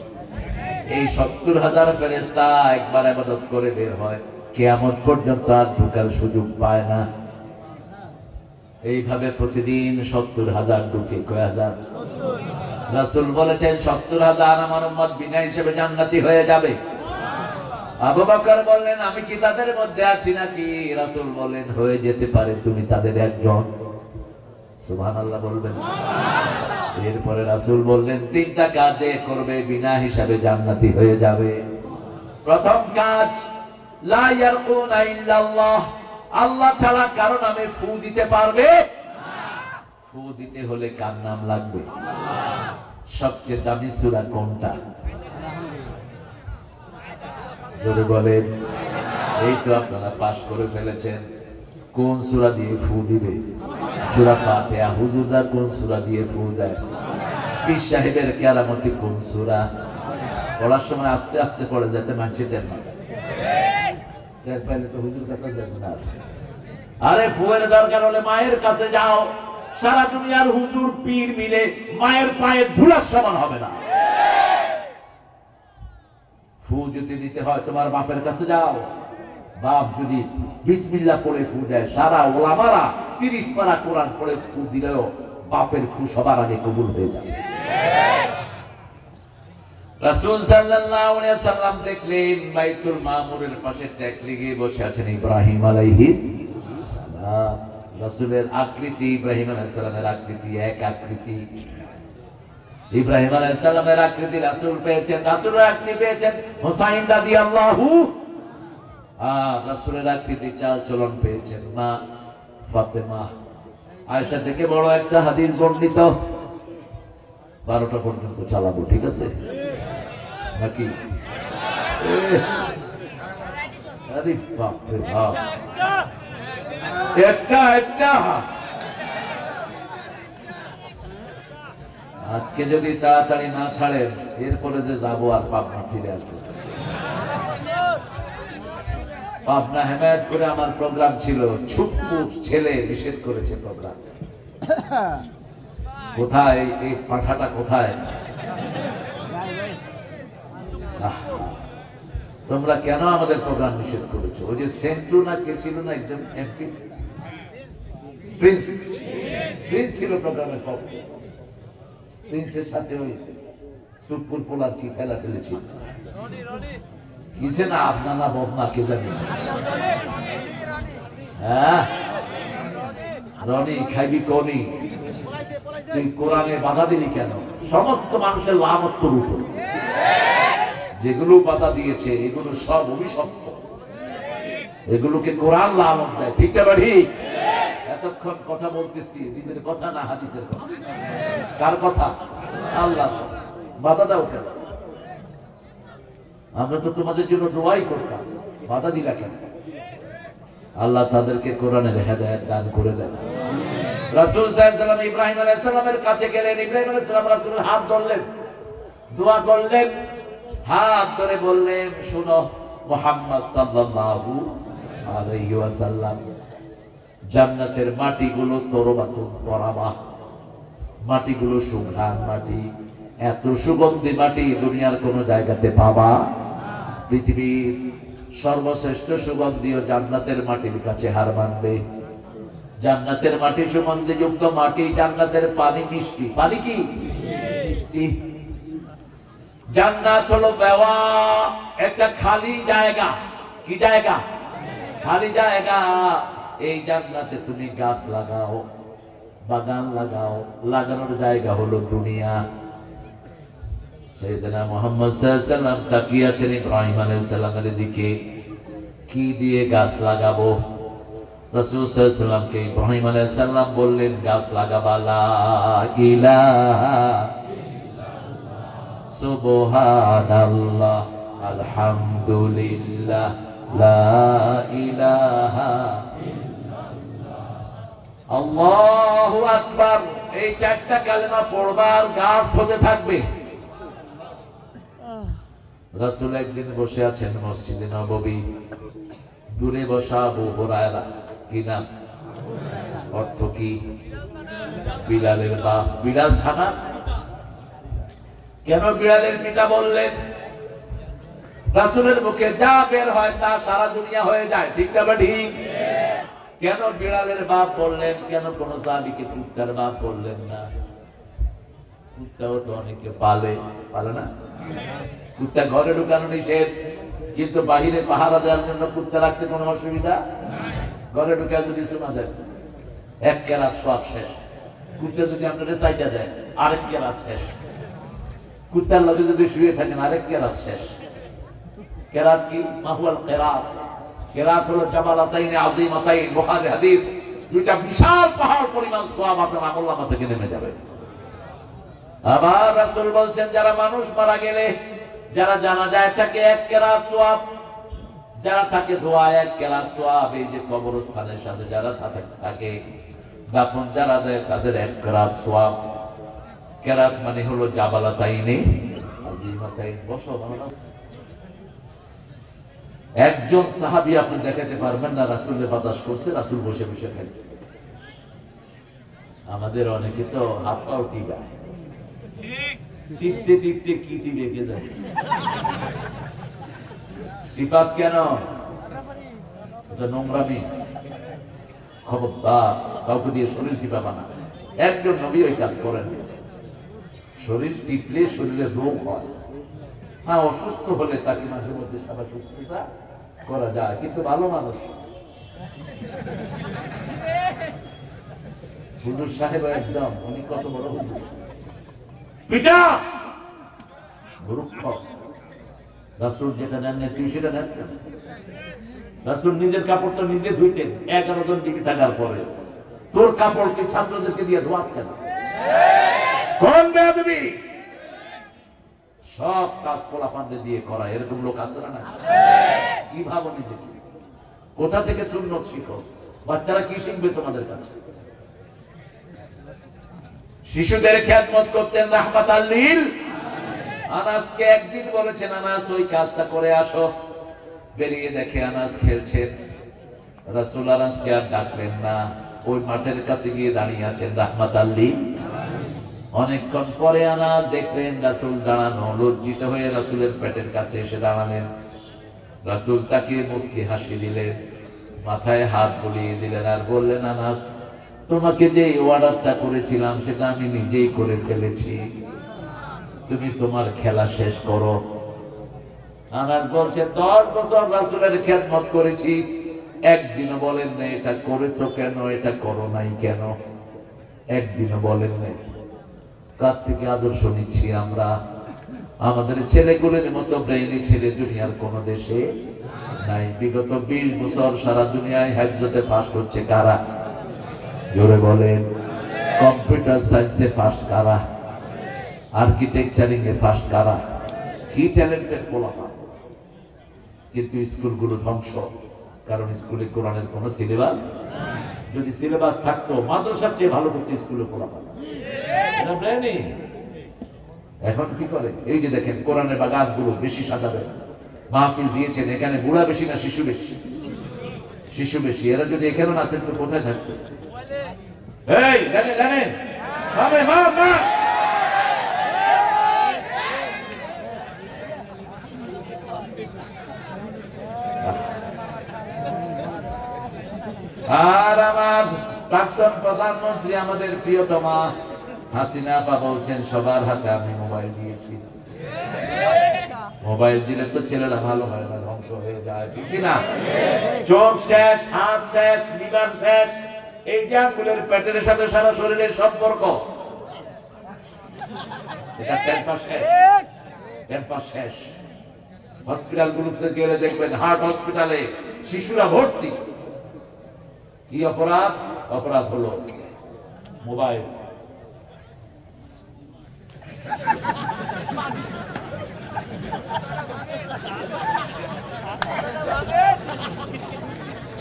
এই 70,000 ফেরেশতা একবার ইবাদত করে বের হয়। কিয়ামত পর্যন্ত আর ঢোকার সুযোগ পায় না। এইভাবে প্রতিদিন 70,000 ঢুকে। কয় হাজার? রাসূল বলেছেন 70,000 আমার উম্মত বিনা হিসেবে জান্নাতি হয়ে যাবে। আবু বকর বললেন, আমি কি তাদের মধ্যে আছি নাকি? রাসূল বলেন, হয়ে যেতে পারে তুমি তাদের একজন। সুবহানাল্লাহ বলবেন। এরপরে রাসূল বললেন, 3টা কাজ করবে বিনা হিসাবে জান্নাতি হয়ে যাবে। প্রথম কাজ, লা ইয়ারকুনা ইল্লাল্লাহ, আল্লাহ ছাড়া কারো নামে ফু দিতে পারবে না। ফু দিতে হলে কার নাম লাগবে? সবচেয়ে দামি সূরা কোনটা? জোরে বলেন। এই তো আপনারা পাশ করে ফেলেছেন। কোন সূরা দিয়ে ফু দিবে? সূরা ফাতিহা। হুজুররা কোন সূরা দিয়ে ফু দেয়? পীর সাহেবের কেরামতি কোন সূরা? পড়ার সময় আস্তে আস্তে পড়ে যেতে মানছে টেন না। আরে ফুয়ের দরকার হলে মায়ের কাছে যাও। সারা দুনিয়ার হুজুর পীর মিলে মায়ের পায়ের ধুলার সমান হবে না। ফু যদি দিতে হয় তোমার বাপের কাছে যাও। বাপ যদি বিসমিল্লাহ পড়ে ফু দেয়, সারা ওলামারা 30 পারা কোরআন পড়ে ফু দিলেও বাপের ফু সবার আগে কবুল হয়ে যাবে। রাসূল সাল্লাল্লাহু আলাইহি সাল্লাম দেখলেন বাইতুল মামুরের পাশে ট্যাক লেগে বসে আছেন ইব্রাহিম আলাইহিস সালাম। রাসূলের আকৃতি ইব্রাহিম আলাইহিস সালামের আকৃতি এক আকৃতি। ইব্রাহিম আলাইহিস সালামের আকৃতি রাসূল পেয়েছেন, রাসূলের আকৃতি পেয়েছেন হুসাইন রাদিয়াল্লাহু। রাসূলের আকৃতি চাল চলন পেয়েছেন মা ফাতেমা। আয়েশা থেকে বড় একটা হাদিস বর্ণিত। 12টা পর্যন্ত চালাবো, ঠিক আছে নাকি? আরে বাপ রে বাপ, একটা আজকে যদি তাড়াতাড়ি না ছাড়েন এরপরে যে যাবো আর পাবনা ফিরে আসবো। পাবনা হেমায়ত করে আমার প্রোগ্রাম ছিল, ছুটপুট ছেলে নিষেধ করেছে প্রোগ্রাম। কোথায় এই পাঠাটা? কোথায়? তোমরা কেন আমাদের প্রোগ্রাম নিষেধ করেছো? ওই যে সেন্ট্রু না কে ছিল না একজন এমপি, প্রিন্স ছিল প্রোগ্রামের পক্ষে। প্রিন্সের সাথে ওই সুটপুর পোলার কি খেলা ফেলেছি, কিসে না আপনার না বদনা কে জানি। হ্যাঁ রনি খাইবি কনি, তুই কোরআনে বাধা দিলি কেন? সমস্ত মানুষের লামত তোর উপর। যেগুলো বাধা দিয়েছে এগুলো সব অভিশপ্ত, এগুলোকে কোরআন লামত দেয়। ঠিক না বাড়ি? এতক্ষণ কথা বলতেছি, নিজের কথা না হাদিসের কথা। কার কথা? আল্লাহ। বাধা দাও কেন? আমরা তো তোমাদের জন্য দোয়াই করতাম, বাধা দিলা কেন? আল্লাহ তাদেরকে কোরআনের হেদায়েত দান করে দেন। রাসূল সাল্লাল্লাহু আলাইহি ওয়াসাল্লাম ইব্রাহিম আলাইহিস সালামের কাছে গেলেন। ইব্রাহিম আলাইহিস সালাম রাসূলের হাত ধরলেন, দোয়া করলেন, হাত ধরে বললেন, শুনো মুহাম্মদ সাল্লাল্লাহু আলাইহি ওয়াসাল্লাম, জান্নাতের মাটিগুলো তরবাতুন তরাবা, মাটিগুলো সুঘ্রাণ মাটি। এত সুগন্ধি মাটি দুনিয়ার কোন জায়গাতে পাবা? পৃথিবীর সর্বশ্রেষ্ঠ সুগন্ধীয় জান্নাতের মাটির কাছে হার মানবে? জান্নাতের মাটি সুগন্ধিযুক্ত মাটি, জান্নাতের পানি মিষ্টি। পানি কি? মিষ্টি। জান্নাত হলো বেওয়া, একটা খালি জায়গা। কি জায়গা? খালি জায়গা। এই জান্নাতে তুমি গাছ লাগাও, বাগান লাগাও, লাগানোর জায়গা হলো দুনিয়া। সাইয়েদনা মুহাম্মদ সাল্লাল্লাহু আলাইহি ওয়াসাল্লাম তাকিয়ে আছেন ইব্রাহিম আলাইহিস সালামের দিকে। কি দিয়ে গাছ লাগাবো? রাসূল সাল্লাল্লাহু আলাইহি ওয়াসাল্লামকে ইব্রাহিম আলাইহিস সালাম বললেন, গাছ লাগাবা লা ইলাহা ইল্লাল্লাহ সুবহানাল্লাহ আলহামদুলিল্লাহ লা ইলাহা ইল্লাল্লাহ আল্লাহু আকবার। এই চারটা কালেমা পড়বা, গাছ হতে থাকবে। রাসূল একদিন বসে আছেন মসজিদে নববী, দূরে বসা আবু হুরায়রা। কি নাম? অর্থ কি? বিলালের বাপ। বিলাল থানা। কেন বিলালের পিতা বললেন? রাসূলের মুখে যা বের হয় তা সারা দুনিয়া হয়ে যায়, ঠিক না ঠিক? কেন বিড়ালের বাপ বললেন, কেন কোন সাহাবীকে কুত্তার বাপ বললেন না? কুত্তাও তো অনেকে পালে না? কুত্তা ঘরে ঢুকানো নিষেধ, কিন্তু বাহিরে পাহারা দেওয়ার জন্য কুত্তা রাখতে কোনো অসুবিধা? ঘরে ঢুকে যদি শোনা দেয় এক কেরাত সব শেষ, কুত্তা যদি আপনার সাইডা দেয় আরেক কেরাত শেষ, কুত্তার লগে যদি শুয়ে থাকেন আরেক কেরাত শেষ। কেরাত কি? মাহুয়াল কেরাত। কেরাত হলো জাবালাতাইন আযীমাতাইন, বুখারী হাদিস। দুইটা বিশাল পাহাড় পরিমাণ সওয়াব আপনার আমলনামা থেকে নেমে যাবে। আবার রাসূল বলছেন, যারা মানুষ মারা গেলে যারা জানাজায় থাকে এক কেরাত সওয়াব, যারা থাকে দোয়া এক কেরাত সওয়াব। এই যে কবরস্থানের সাথে যারা থাকে দাফন যারা দেয় তাদের এক কেরাত সওয়াব। কেরাত মানে হলো জাবালাতাইনে আযীমাতাইন। বসো বাবা। একজন সাহাবী আপনি দেখাতে পারবেন না রাসূলের বাতাস করছে, রাসূল বসে বসে খাইছে। আমাদের অনেকে তো হাত পাও টিপায়, টিপতে টিপতে কি টিপে কে যায়। টিপাস কেন? এটা নোংরামি। খবরদার, কাউকে দিয়ে শরীর টিপাবা না। একজন নবী ওই কাজ করেন। শরীর টিপলে শরীরে রোগ হয়। হ্যাঁ, অসুস্থ হলে তাকে মাঝে মধ্যে সারা সুস্থতা করা যায়, কিন্তু ভালো মানুষ। হুজুর সাহেব একদম, উনি কত বড় হুজুর, পিটা রাসূল যেটা নেন তুই সেটা নেস কেন? রাসূল নিজের কাপড়টা নিজে ধুইতেন 11 জন ডিবি থাকার পরে। তোর কাপড়কে ছাত্রদেরকে দিয়ে ধোয়াস কেন? কোন বেয়াদবি! সব কাজ পোলা পান্ডে দিয়ে করা, এরকম লোক আছে না? কি ভাবো নিজেকে? কোথা থেকে সুন্নত শিখো? বাচ্চারা কি শিখবে তোমাদের কাছে? শিশুদের খেদমত করতেন রাহমাতাল লিল। আনাসকে একদিন বলেছেন, আনাস ওই কাজটা করে আসো। বেরিয়ে দেখে আনাস খেলছেন। রাসূল আনাসকে আর ডাকলেন না, ওই মাঠের কাছে গিয়ে দাঁড়িয়ে আছেন রাহমাতাল লিল। অনেকক্ষণ পরে আনাস দেখলেন রাসূল দাঁড়ানো, লজ্জিত হয়ে রাসূলের পেটের কাছে এসে দাঁড়ালেন। রাসূল তাকে মুস্কি হাসি দিলেন, মাথায় হাত বুলিয়ে দিলেন আর বললেন, আনাস, তোমাকে যে অর্ডারটা করেছিলাম সেটা আমি নিজেই করে ফেলেছি, তুমি তোমার খেলা শেষ করো। আনাস বলছে, 10 বছর রাসূলের খেদমত করেছি, একদিনও বলেন না এটা করেছো কেন, এটা করো নাই কেন, একদিনও বলেন নাই। কার থেকে আদর্শ নিচ্ছি আমরা? আমাদের ছেলেগুলোর মতো ব্রেইনি ছেলে দুনিয়ার কোন দেশে নাই। বিগত 20 বছর সারা দুনিয়ায় হেফজতে ফার্স্ট হচ্ছে কারা? জোরে বলেন। কম্পিউটার সায়েন্সে ফার্স্ট কারা? আর্কিটেকচারিং এ ফার্স্ট কারা? কি ট্যালেন্টেড পোলাপান! কিন্তু স্কুলগুলো ধ্বংস, কারণ স্কুলে কোরআনের কোন সিলেবাস। যদি সিলেবাস থাকতো মাদ্রাসার চেয়ে ভালো করতে স্কুলে পোলাপান। এখন কি করে? এই যে দেখেন কোরআনের বাগান গুলো বেশি সাজাবে, মাহফিল দিয়েছেন, এখানে বুড়া বেশি না শিশু বেশি? শিশু বেশি। এরা যদি এখানে না থাকতো কোথায় থাকতো? এই জানেন আর আমার প্রাক্তন প্রধানমন্ত্রী আমাদের প্রিয়তমা হাসিনা আপা বলছেন, সবার হাতে আমি মোবাইল দিয়েছি। মোবাইল দিলে তো ছেলেরা ভালো হয় না, ধ্বংস হয়ে যায়, ঠিক না? চোখ শেষ, হাত শেষ, লিভার শেষ। এই যে আঙ্গুলের পেটের সাথে সারা শরীরের সম্পর্ক, এটা টেম্পার শেষ। হসপিটাল গুলোতে গেলে দেখবেন, হার্ট হসপিটালে শিশুরা ভর্তি। কি অপরাধ? অপরাধ হলো মোবাইল।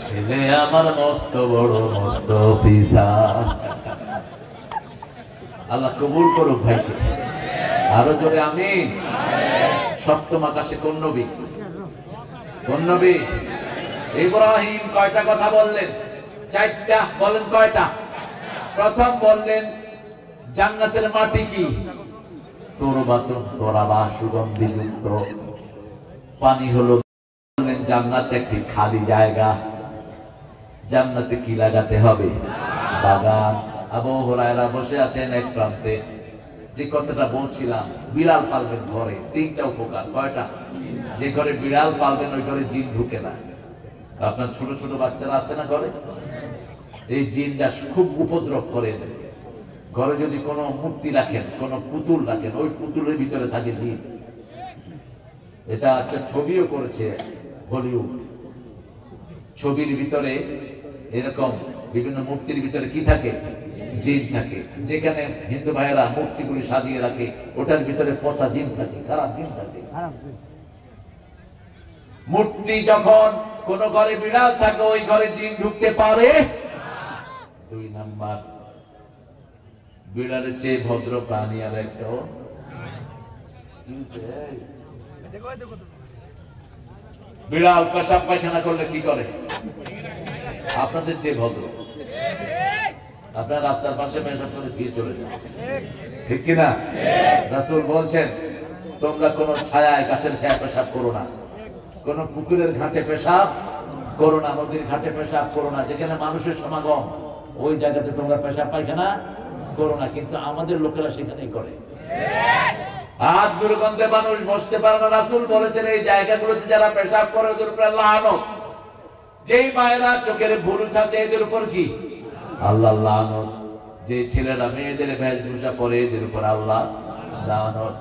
ছেলে আমার মস্ত বড় মস্ত অফিসার। আল্লাহ কবুল করুক ভাইকে। আরো জোরে আমিন। সপ্তম আকাশে কোন নবী? কোন নবী? ইব্রাহিম কয়টা কথা বললেন? 4টা। বলেন কয়টা? প্রথম বললেন জান্নাতের মাটি কি? তোরবাতুন তোরাবা, সুগন্ধিযুক্ত। পানি হলো জান্নাত একটি খালি জায়গা, জান্নাতে কি লাগাতে হবে? বাগান। আবু হুরায়রা বসে আছেন এক প্রান্তে। যে কথাটা বলছিলাম, বিড়াল পালবেন ঘরে, তিনটা উপকার। কয়টা? যে ঘরে বিড়াল পালবেন ওই ঘরে জিন ঢুকে না। আপনার ছোট ছোট বাচ্চারা আছে না ঘরে, এই জিনটা খুব উপদ্রব করে। ঘরে যদি কোনো মূর্তি রাখেন, কোনো পুতুল রাখেন, ওই পুতুলের ভিতরে থাকে জিন। এটা একটা ছবিও করেছে হলিউড। ছবির ভিতরে এরকম বিভিন্ন মূর্তির ভিতরে কি থাকে? জিন থাকে। যেখানে হিন্দু ভাইয়েরা মূর্তিগুলি সাজিয়ে রাখে, ওটার ভিতরে পচা জিন থাকে, খারাপ জিন থাকে। মূর্তি যখন কোন ঘরে বিড়াল থাকে, ওই ঘরে জিন ঢুকতে পারে। 2 নাম্বার, বিড়ালের চেয়ে ভদ্র প্রাণী আর একটা। বিড়াল পেশাব পায়খানা করলে কি করে? আপনাদের চেয়ে ভদ্র। আপনার রাস্তার পাশে পেশাব করে দিয়ে চলে যান, ঠিক কিনা? রাসূল বলছেন, তোমরা কোন ছায়ায়, গাছের ছায়া পেশাব করো না, কোন পুকুরের ঘাটে পেশাব করো না, নদীর ঘাটে পেশাব করো না, যেখানে মানুষের সমাগম ওই জায়গাতে তোমরা পেশাব পায়খানা করো না। কিন্তু আমাদের লোকেরা সেখানেই করে। আর দুর্গন্ধে মানুষ বসতে পারে না। রাসূল বলেছেন, এই জায়গাগুলোতে যারা পেশাব করে ওদের উপর লানত। যেই মায়েরা চোখের ভুরু ছাঁচে এদের উপর কি? আল্লাহ লানত। যে ছেলেরা মেয়েদের বেশভূষা পরে এদের উপর আল্লাহ লানত।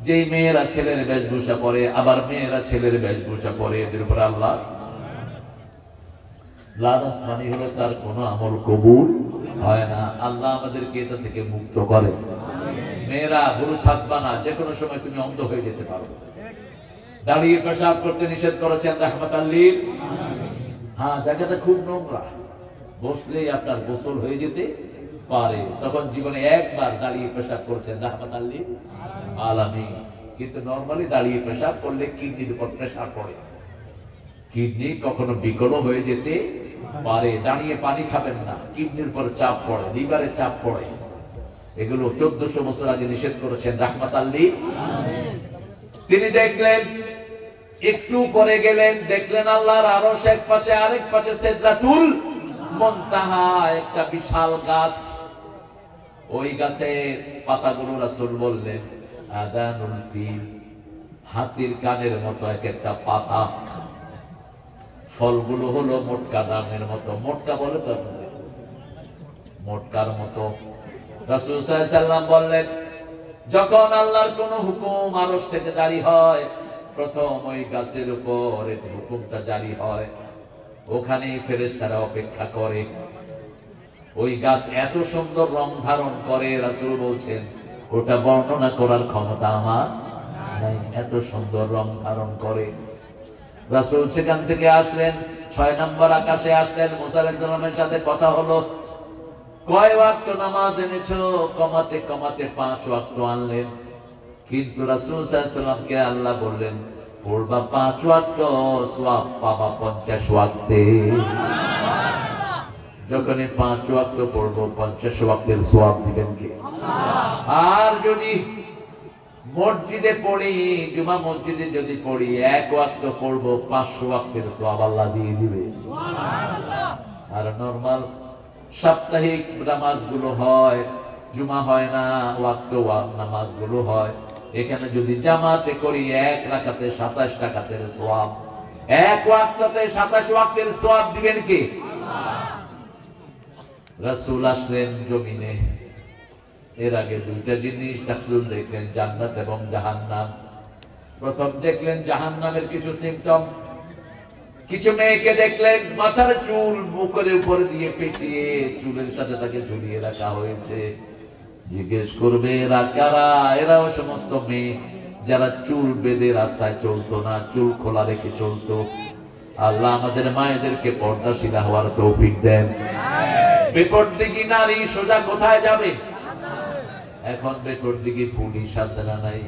যেই মেয়েরা ছেলের বেশভূষা পরে, আবার মেয়েরা ছেলের বেশভূষা পরে, এদের উপর আল্লাহ লানত। মানে হলো তার কোনো আমল কবুল হয় না। আল্লাহ আমাদেরকে এটা থেকে মুক্ত করে। মেয়েরা ভুরু ছাঁচবা না, যে কোনো সময় তুমি অন্ধ হয়ে যেতে পারো। দাঁড়িয়ে পেশাব করতে নিষেধ করেছেন রাহমাতাল লিল। হ্যাঁ, জায়গাটা খুব নোংরা, বসলেই আপনার গোসল হয়ে যেতে পারে। তখন জীবনে একবার দাঁড়িয়ে পেশাব করছেন রাহমাতাল লিল আলামিন। কিন্তু নরমালি দাঁড়িয়ে পেশাব করলে কিডনির উপর প্রেসার পড়ে, কিডনি কখনো বিকলও হয়ে যেতে পারে। দাঁড়িয়ে পানি খাবেন না, কিডনির উপর চাপ পড়ে, লিভারে চাপ পড়ে। এগুলো 1400 বছর আগে নিষেধ করেছেন রাহমাতাল লিল। তিনি দেখলেন, একটু পরে গেলেন, দেখলেন আল্লাহর আরশ এক পাশে, আরেক পাশে সিদরাতুল মুনতাহা, একটা বিশাল গাছ। ওই গাছের পাতাগুলো রাসূল বললেন আদানুল ফিল, হাতির কানের মতো এক একটা পাতা। ফলগুলো হলো মোটকা ডামের মতো। মোটকা বলে তো আপনাদের, মোটকার মতো। রাসূল সাল্লাল্লাহু আলাইহি ওয়াসাল্লাম বললেন, যখন আল্লাহর কোন হুকুম আরশ থেকে জারি হয়, প্রথম ওই গাছের উপর এই হুকুমটা জারি হয়, ওখানে ফেরেশতারা অপেক্ষা করে। ওই গাছ এত সুন্দর রং ধারণ করে, রাসূল বলছেন ওটা বর্ণনা করার ক্ষমতা আমার নাই, এত সুন্দর রং ধারণ করে। রাসূল সেখান থেকে আসলেন, 6 নম্বর আকাশে আসলেন। মুসা আলাইহিস সালামের সাথে কথা হলো, কয় ওয়াক্ত নামাজ এনেছো? কমাতে কমাতে 5 ওয়াক্ত আনলেন। কিন্তু রাসূল সাল্লাল্লাহু আলাইহি ওয়াসাল্লামকে আল্লাহ বললেন, পড়বা 5 ওয়াক্ত, সওয়াব পাবা 50 ওয়াক্তে। যখনই 5 ওয়াক্ত পড়বো, 50 ওয়াক্তের সওয়াব দিবেন কে? আর যদি মসজিদে পড়ি, জুমা মসজিদে যদি পড়ি, 1 ওয়াক্ত পড়বো, 500 ওয়াক্তের সওয়াব আল্লাহ দিয়ে দিবে। আর নরমাল সাপ্তাহিক নামাজগুলো হয়, জুমা হয় না, ওয়াক্ত নামাজগুলো হয়। এখানে যদি জামাতে করি, 1 রাকাতে 27 রাকাতের সওয়াব, 1 ওয়াক্ততে 27 ওয়াক্তের সওয়াব দিবেন কে? রাসূল আসলেন জমিনে। এর আগে 2টা জিনিস রাসূল দেখলেন, জান্নাত এবং জাহান্নাম। প্রথম দেখলেন জাহান্নামের কিছু সিম্পটম। কিছু মেয়েকে দেখলেন মাথার চুল মুখের উপর দিয়ে পেঁচিয়ে চুলের সাথে তাকে ঝুলিয়ে রাখা হয়েছে। জিজ্ঞেস করবে এরা কারা? এরাও সমস্ত মেয়ে যারা চুল বেঁধে রাস্তায় চলতো না, চুল খোলা রেখে চলতো। আল্লাহ আমাদের মায়েদেরকে পর্দাশীলা হওয়ার তৌফিক দেন। বিপরদিগী নারী সোজা কোথায় যাবে? এখন বিপরদিগী পুলিশ আছে না নাই?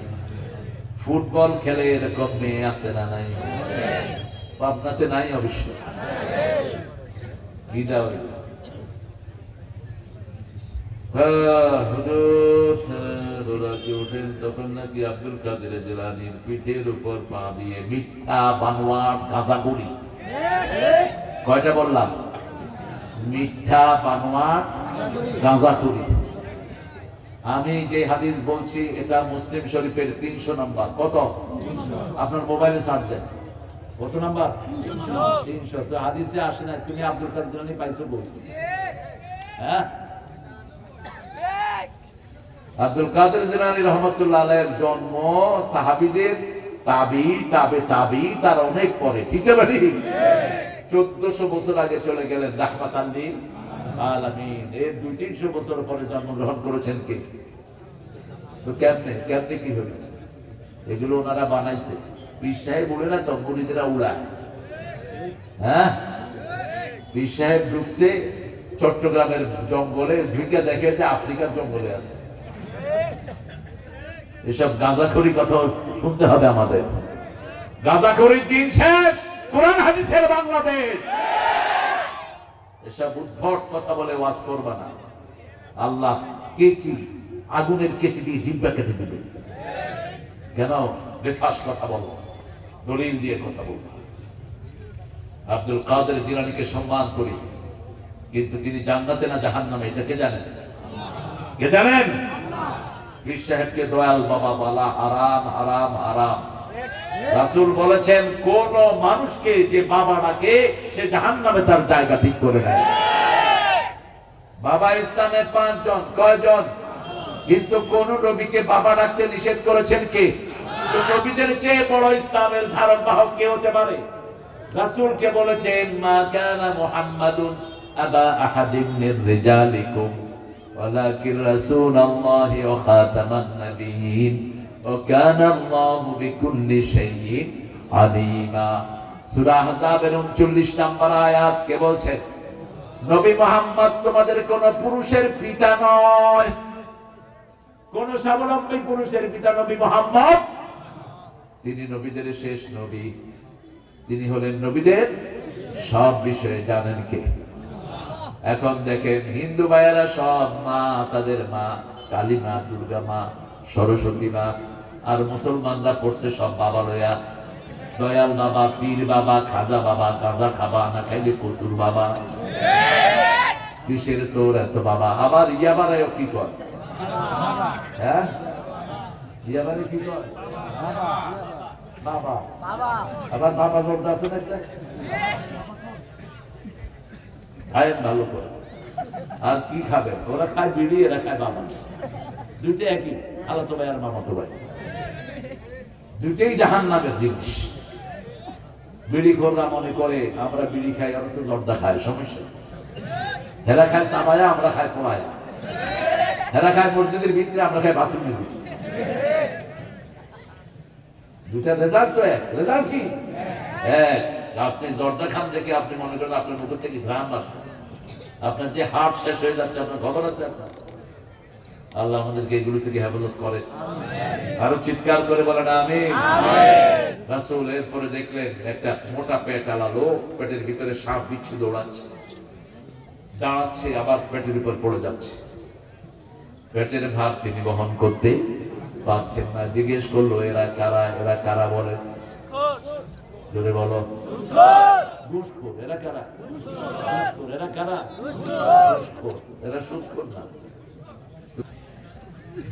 ফুটবল খেলে এরকম মেয়ে আছে না নাই? পাবনাতে নাই অবশ্য, হুজুর দৌড়াতে ওঠেন তখন নাকি আব্দুল কাদের জিলানীর পিঠের উপর পা দিয়ে মিথ্যা বানোয়াট গাঁজাখুরি। কয়টা বললাম? মিথ্যা বানোয়াট গাঁজাখুরি। আমি যে হাদিস বলছি এটা মুসলিম শরীফের 300 নম্বর। কত? আপনার মোবাইলে সার্চ দেন। কত নাম্বার? 300। তো হাদিসে আসে না, তুমি আব্দুল কাদের জিলানী পাইছো বলছো? হ্যাঁ, আব্দুল কাদের জিলানী রাহমাতুল্লাহ আলাইহির জন্ম সাহাবীদের তাবি তাবে তাবি তার অনেক পরে, ঠিক আছে? 1400 বছর আগে চলে গেলেন রাহমাতাল লিল আলামিন। এর 200-300 বছর পরে জন্মগ্রহণ করেছেন কে? তো কেমনে কি হলো? এগুলো ওনারা বানাইছে। পীর সাহেব বলে না তো, মুরিদেরা উড়ায়। হ্যাঁ, পীর সাহেব ঢুকছে চট্টগ্রামের জঙ্গলে, ঢুকে দেখে যে আফ্রিকার জঙ্গলে আছে। এসব গাঁজাখড়ি কথা শুনতে হবে আমাদের। গাঁজাখড়ির দিন শেষ, কোরআন হাদিসের বাংলাদেশ। এসব উদ্ভট কথা বলে ওয়াজ করবা না। আল্লাহ কেচি, আগুনের কেচি দিয়ে জিহ্বা কেটে দিবে। কেন বেফাস কথা বলো? দলিল দিয়ে কথা বলবো। আব্দুল কাদের জিলানীকে সম্মান করি, কিন্তু তিনি জান্নাতে না জাহান্নামে এটা কে জানেন? কে জানেন? পীর সাহেবকে দয়াল বাবা বলা হারাম হারাম হারাম। রাসূল বলেছেন কোন মানুষকে যে বাবা ডাকে সে জাহান্নামে তার জায়গা ঠিক করে নেয়। বাবা ইসলামে 5 জন। কয়জন? কিন্তু কোন নবীকে বাবা ডাকতে নিষেধ করেছেন কে? তো নবীদের চেয়ে বড় ইসলামের ধারক বাহক কে হতে পারে? রাসূলকে বলেছেন মা কানা মুহাম্মাদুন আবা আহাদিন মির রিজালিকুম ওয়ালাকিন রাসূলুল্লাহি ওয়া খাতামান নাবিয়্যিন ওয়া কানা আল্লাহু বিকুল্লি শাইইন আলিমা। সূরা আহজাবের 39 নম্বর আয়াত কে বলছে? নবী মুহাম্মদ তোমাদের কোন পুরুষের পিতা নয়, কোন স্বাবলম্বী পুরুষের পিতা নবী মুহাম্মদ। তিনি নবীদের শেষ নবী, তিনি হলেন নবীদের সব বিষয়ে জানেন কে? এখন দেখেন হিন্দু ভাইয়েরা সব মা, তাদের মা কালী মা, দুর্গা মা, সরস্বতী মা, আর মুসলমানরা পড়ছে সব বাবা লয়া, দয়াল বাবা, পীর বাবা, খাজা বাবা, গাঁজা খাবা না খাইলে কচুর বাবা। কিসের তোর এত বাবা? আবার ইয়াবারাও কি কর? হ্যাঁ, ইয়াবারে কি কর? বাবা। আবার বাবা শব্দ আছে না একটা? খায়েন ভালো করে। আর কি খাবে? ওরা খায় বিড়ি, এরা খায় বাবা। দুইটা একই, খালাতো ভাই আর মামাতো ভাই। দুইটাই জাহান্নামের জিনিস। বিড়ি খোররা মনে করে আমরা বিড়ি খাই, ওরা তো জর্দা খায়, সমস্যা। এরা খায় চাবায়া, আমরা খাই পোড়ায়া। এরা খায় মসজিদের ভিতরে, আমরা খাই বাথরুমের ভিতরে। দুটা রেজাল্ট তো এক। রেজাল্ট কি? এক। আপনি জর্দা খান দেখে আপনি মনে করেন আপনার মুখ থেকে ঘ্রাণ আসে, আপনার যে হার্ট শেষ হয়ে যাচ্ছে, আপনার খবর আছে আপনার? আল্লাহ আমাদেরকে এগুলো থেকে হেফাজত করে। আরো চিৎকার করে বলেন আমিন। রাসূল এরপরে দেখলেন একটা মোটা পেট আলা লোক, পেটের ভিতরে সাপ বিচ্ছু দৌড়াচ্ছে, দাঁড়াচ্ছে, আবার পেটের উপর পড়ে যাচ্ছে। পেটের ভার তিনি বহন করতে পারছেন না। জিজ্ঞেস করলো এরা কারা? এরা কারা বলে? জোরে বলো। ঘুষখোর। এরা কারা? ঘুষখোর। এরা কারা? ঘুষখোর। এরা সুদখোর না,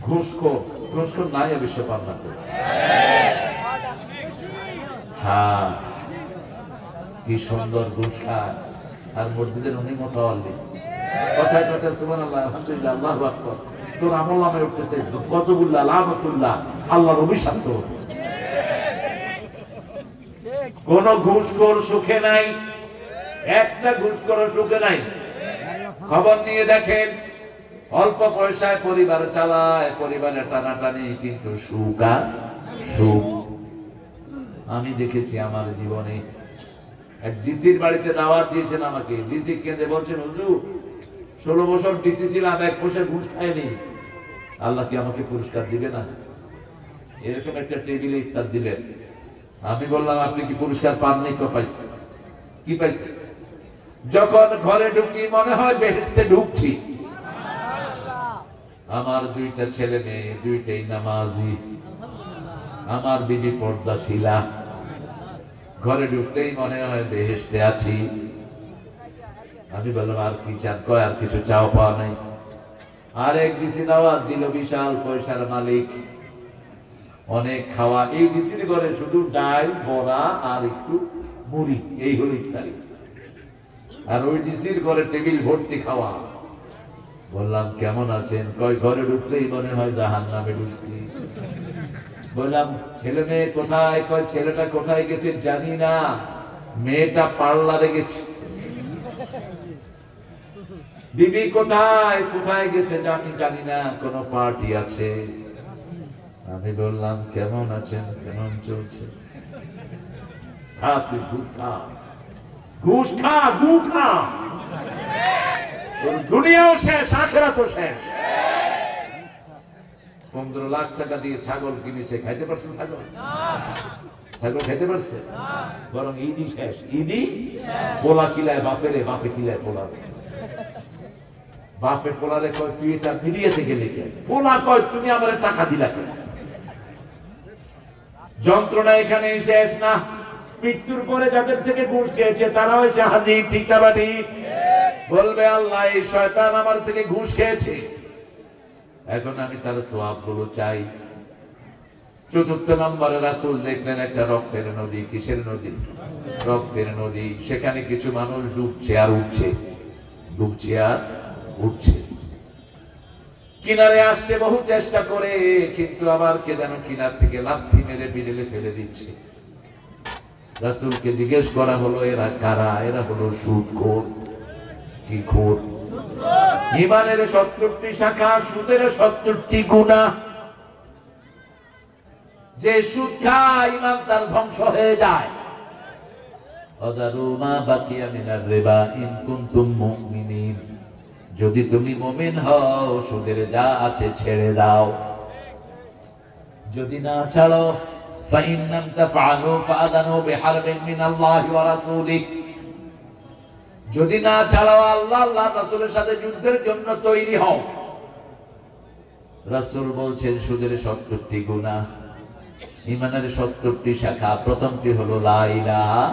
ঘুষখোর। ঘুষখোর নাই এ বিষয়ে পাবনা করে। হ্যাঁ, কি সুন্দর ঘুষ খায়। আর মসজিদের উনি মোতাওয়াল্লি, কথায় কথায় সুবহানাল্লাহ, আলহামদুলিল্লাহ, আল্লাহু আকবার। তোর আমল নামে উঠতেছে গজবুল্লাহ, লানাতুল্লাহ, আল্লাহর অভিশাপ। কোন ঘুষখোর সুখে নাই, একটা ঘুষখোর সুখে নাই। খবর নিয়ে দেখেন, অল্প পয়সায় পরিবার চালায়, পরিবারে টানাটানি, কিন্তু সুখ আর সুখ। আমি দেখেছি আমার জীবনে। এক ডিসির বাড়িতে দাওয়াত দিয়েছেন আমাকে। ডিসি কেঁদে বলছেন, হুজুর 16 বছর ডিসি ছিলাম, এক পয়সা ঘুষ খাইনি, আল্লাহ কি আমাকে পুরস্কার দিবে না? এরকম একটা টেবিলে ইফতার দিলেন। আমি বললাম, আপনি কি পুরস্কার পাননি? তো পাইছি। কি পাইছি? যখন ঘরে ঢুকি মনে হয় বেহেশতে ঢুকছি, আমার দুইটা ছেলে মেয়ে, দুইটাই নামাজি। আমার বিবি পর্দাশীলা। ঘরে ঢুকতেই মনে হয় বেহেশতে আছি। আমি বললাম আর কি চান? কয় আর কিছু চাও পাওয়া নাই। আর এক ডিসি দাওয়াত দিল, বিশাল পয়সার মালিক, অনেক খাওয়া। এই ডিসির ঘরে শুধু ডাল, বড়া আর একটু মুড়ি, এই হলো ইফতারি। আর ওই ডিসির ঘরে টেবিল ভর্তি খাওয়া। বললাম কেমন আছেন? কয় ঘরে ঢুকলেই মনে হয় জাহান্নামে ঢুকছি। বললাম ছেলে মেয়ে কোথায়? কয় ছেলেটা কোথায় গেছে জানি না, মেয়েটা পার্লারে গেছে। বিবি কোথায়? কোথায় গেছে জানি না, কোন পার্টি আছে। আমি বললাম কেমন আছেন, কেমন চলছে? তুই ঘুষ খা, ঘুষ খা, গু খা, দুনিয়াও শেষ, আখিরাতও শেষ। 15 লাখ টাকা দিয়ে ছাগল কিনেছে, খাইতে পারছে ছাগল? ছাগল খাইতে পারছে? বরং ঈদই শেষ। ঈদই পোলা কিলায় বাপেরে, বাপে কিলায় পোলা। বাপে পোলারে কয় তুই এটা মিডিয়াতে গেলে কেন? পোলা কয় তুমি আমার টাকা দিলা কেন? যন্ত্রণা এখানে শেষ না। মৃত্যুর পরে যাদের থেকে ঘুষ খেয়েছে তারাও এসে হাজির, ঠিক না বাড়ি? বলবে আল্লাহ এই শয়তান আমার থেকে ঘুষ খেয়েছে, এখন আমি তার সওয়াব গুলো চাই। ৪র্থ নম্বরে রাসূল দেখলেন একটা রক্তের নদী। কিসের নদী? রক্তের নদী। সেখানে কিছু মানুষ ডুবছে আর উঠছে, ডুবছে আর উঠছে। কিনারে আসছে বহু চেষ্টা করে, কিন্তু আবার কে যেন কিনার থেকে লাথি মেরে বিড়েলে ফেলে দিচ্ছে। রাসূলকে জিজ্ঞেস করা হলো এরা কারা? এরা হলো সুদখোর। কি খোর? ঈমানের ৭০টি শাখা, সুদের ৭০টি গুনাহ। যে সুদ খায় ঈমান তার ধ্বংস হয়ে যায়। ওয়াদারু মা বাকিয়া মিনার রিবা ইন কুনতুম মুমিনিন। যদি তুমি মুমিন হও সুদের যা আছে ছেড়ে দাও। যদি না ছাড়ো ফাইন লাম তাফআলু ফাআযানু বিহারবিন মিনাল্লাহি ওয়া রাসূলিহি। যদি না ছাড়ো আল্লাহ আল্লাহর রাসূলের সাথে যুদ্ধের জন্য তৈরি হও। রাসূল বলছেন সুদের ৭০টি গুনাহ, ঈমানের ৭০টি শাখা। প্রথমটি হলো লা ইলাহা,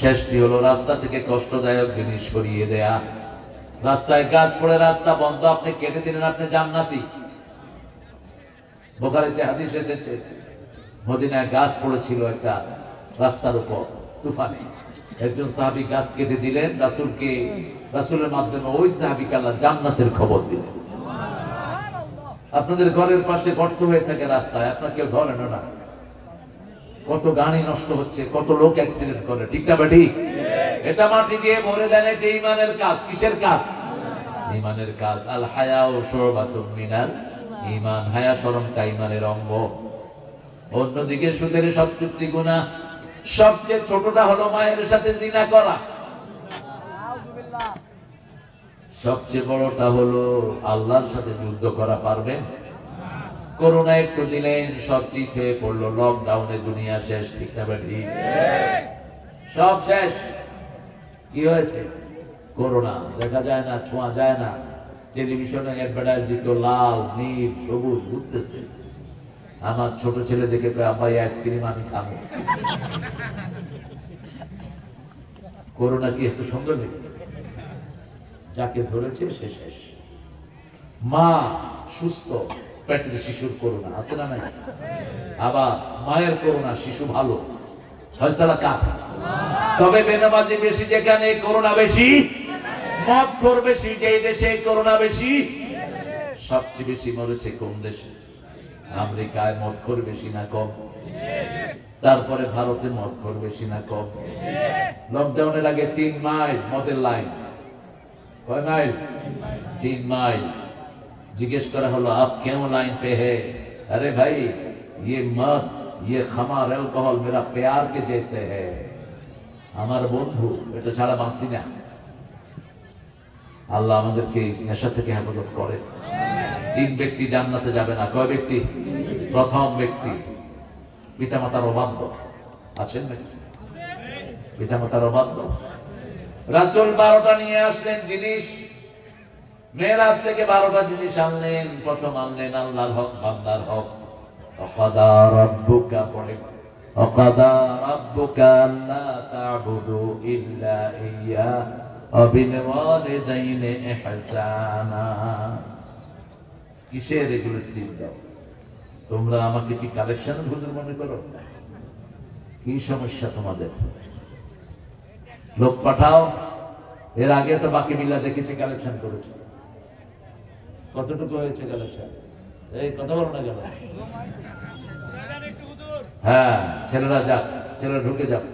শেষটি হলো রাস্তা থেকে কষ্টদায়ক জিনিস সরিয়ে দেয়া। রাস্তায় গাছ পড়ে রাস্তা বন্ধ, আপনি কেটে দিলেন, আপনি জান্নাতি। বুখারীতে হাদিস এসেছে, মদিনায় গাছ পড়েছিল একটা রাস্তার উপর তুফানে। একজন সাহাবী গাছ কেটে দিলেন, রাসূলকে, রাসূলের মাধ্যমে ওই সাহাবীকে আল্লাহ জান্নাতের খবর দিলেন। আপনাদের ঘরের পাশে গর্ত হয়ে থাকে রাস্তায়, আপনার কেউ ধরেন না। কত গাড়ি নষ্ট হচ্ছে, কত লোক অ্যাক্সিডেন্ট করে, ঠিক না বেটি? এটা মাটি দিয়ে ভরে দেন, এটা ঈমানের কাজ। কিসের কাজ? ঈমানের কাজ। আল হায়াউ শুবাতুম মিনাল ঈমান। হায়া শরমটা ঈমানের অঙ্গ। অন্যদিকে সুদের ৭০টি গুনাহ, সবচেয়ে ছোটটা হলো মায়ের সাথে জিনা করা। সবচেয়ে বড়টা হলো আল্লাহর সাথে যুদ্ধ করা। পারবেন? করোনা একটু দিলেন, সব চিত হয়ে পড়লো। লকডাউনে দুনিয়া শেষ, ঠিক না বেটি? সব শেষ। কি হয়েছে? করোনা। দেখা যায় না, ছোঁয়া যায় না। টেলিভিশনে অ্যাডভার্টাইজ দিত লাল, নীল, সবুজ ঘুরতেছে। আমার ছোট ছেলে দেখে কয় আব্বা আইসক্রিম আমি খাবো। করোনা কি এত সুন্দর দেখে? যাকে ধরেছে সে শেষ। মা সুস্থ, পেটের শিশুর করোনা আছে না নাই? আবার মায়ের করোনা, শিশু ভালো। ফয়সালা কার? তবে বেনামাজি বেশি যেখানে করোনা বেশি, মদখোর বেশি যেই দেশে করোনা বেশি। সবচেয়ে বেশি মরেছে কোন দেশে? আমেরিকায় মদখোর বেশি না কম? তারপরে ভারতে মদখোর বেশি না কম? লকডাউনের আগে 3 মাইল মদের লাইন। কয় মাইল? 3 মাইল। জিজ্ঞেস করা হলো আপ क्यों लाइन पे है? अरे भाई ये मद, ये खमार, अल्कोहल मेरा प्यार के जैसे है। আমার বন্ধু, এটা ছাড়া বাঁচি না। আল্লাহ আমাদেরকে নেশা থেকে হেফাজত করে। 3 ব্যক্তি জান্নাতে যাবে না। কয় ব্যক্তি? প্রথম ব্যক্তি পিতামাতার অবাধ্য। আছেন নাকি? পিতামাতার অবাধ্য। রাসূল 12টা নিয়ে আসলেন জিনিস। মেরাজ থেকে 12টা জিনিস আনলেন। প্রথম আনলেন আল্লাহর হক, বান্দার হক। ওয়াকাদা রাব্বুকা পড়ে, ওয়াকাদা রাব্বুকা আল্লা তা'বুদু ইল্লা ইয়্যা ওয়া বিল ওয়ালিদাইনি ইহসানা। কিসের এগুলো স্লিপ দাও? তোমরা আমাকে কি কালেকশন হুজুর মনে করো? কি সমস্যা তোমাদের? লোক পাঠাও। এর আগে তো বাকি মিল্লা দেখেছে কালেকশন করেছে। কতটুকু হয়েছে কালেকশন? এই কথা বলো না কেন? হ্যাঁ, ছেলেরা যাক, ছেলেরা ঢুকে যাক,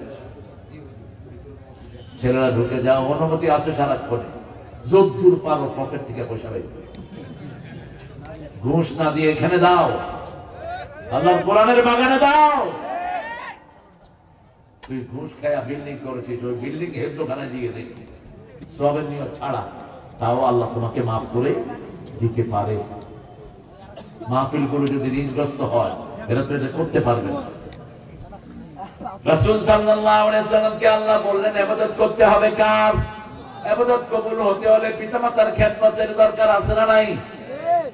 ছেলেরা ঢুকে যাও। অনুমতি আছে সারাক্ষণে। যদ্দূর পারো পকেট থেকে পয়সা বের করো। ঘুষ না দিয়ে এখানে দাও, আল্লাহর কোরআনের বাগানে দাও। তুই ঘুষ খায়া বিল্ডিং করেছিস, ওই বিল্ডিং হেফজোখানায় দিয়ে দে, সবের নিয়ত ছাড়া। তাও আল্লাহ তোমাকে মাফ করে দিতে পারে। মাহফিল গুলো যদি ঋণগ্রস্ত হয়, এরা তো এটা করতে পারবে না। রাসূল সাল্লাল্লাহু আলাইহি ওয়াসাল্লামকে আল্লাহ বললেন ইবাদত করতে হবে কার? ইবাদত কবুল হতে হলে পিতামাতার খেদমতের দরকার আছে না নাই?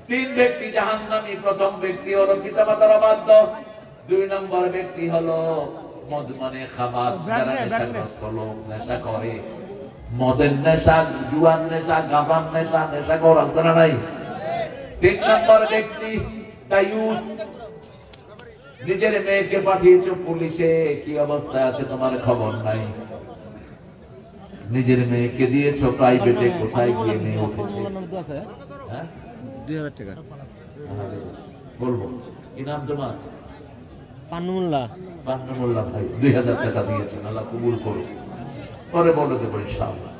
3 ব্যক্তি জাহান্নামী। প্রথম ব্যক্তি হলো পিতামাতার অবাধ্য। 2 নম্বর ব্যক্তি হলো মদ মানে খাবার, যারা নেশাগ্রস্ত লোক, নেশা করে। মদের নেশা, জুয়ার নেশা, গাঁজার নেশা, নেশা করার জানা নাই। 3 নম্বর ব্যক্তি দায়ুস। নিজের মেয়েকে পাঠিয়েছ পুলিশে, কি অবস্থায় আছে তোমার খবর নাই। নিজের মেয়েকে দিয়েছ প্রাইভেটে, কোথায় গিয়ে মেয়ে উঠেছে। 2000 টাকা বলবো কি নাম তোমার? পান্নু মোল্লা। পান্নু মোল্লা ভাই 2000 টাকা দিয়েছেন, আল্লাহ কবুল করুন। পরে বলে দেবো ইনশাআল্লাহ।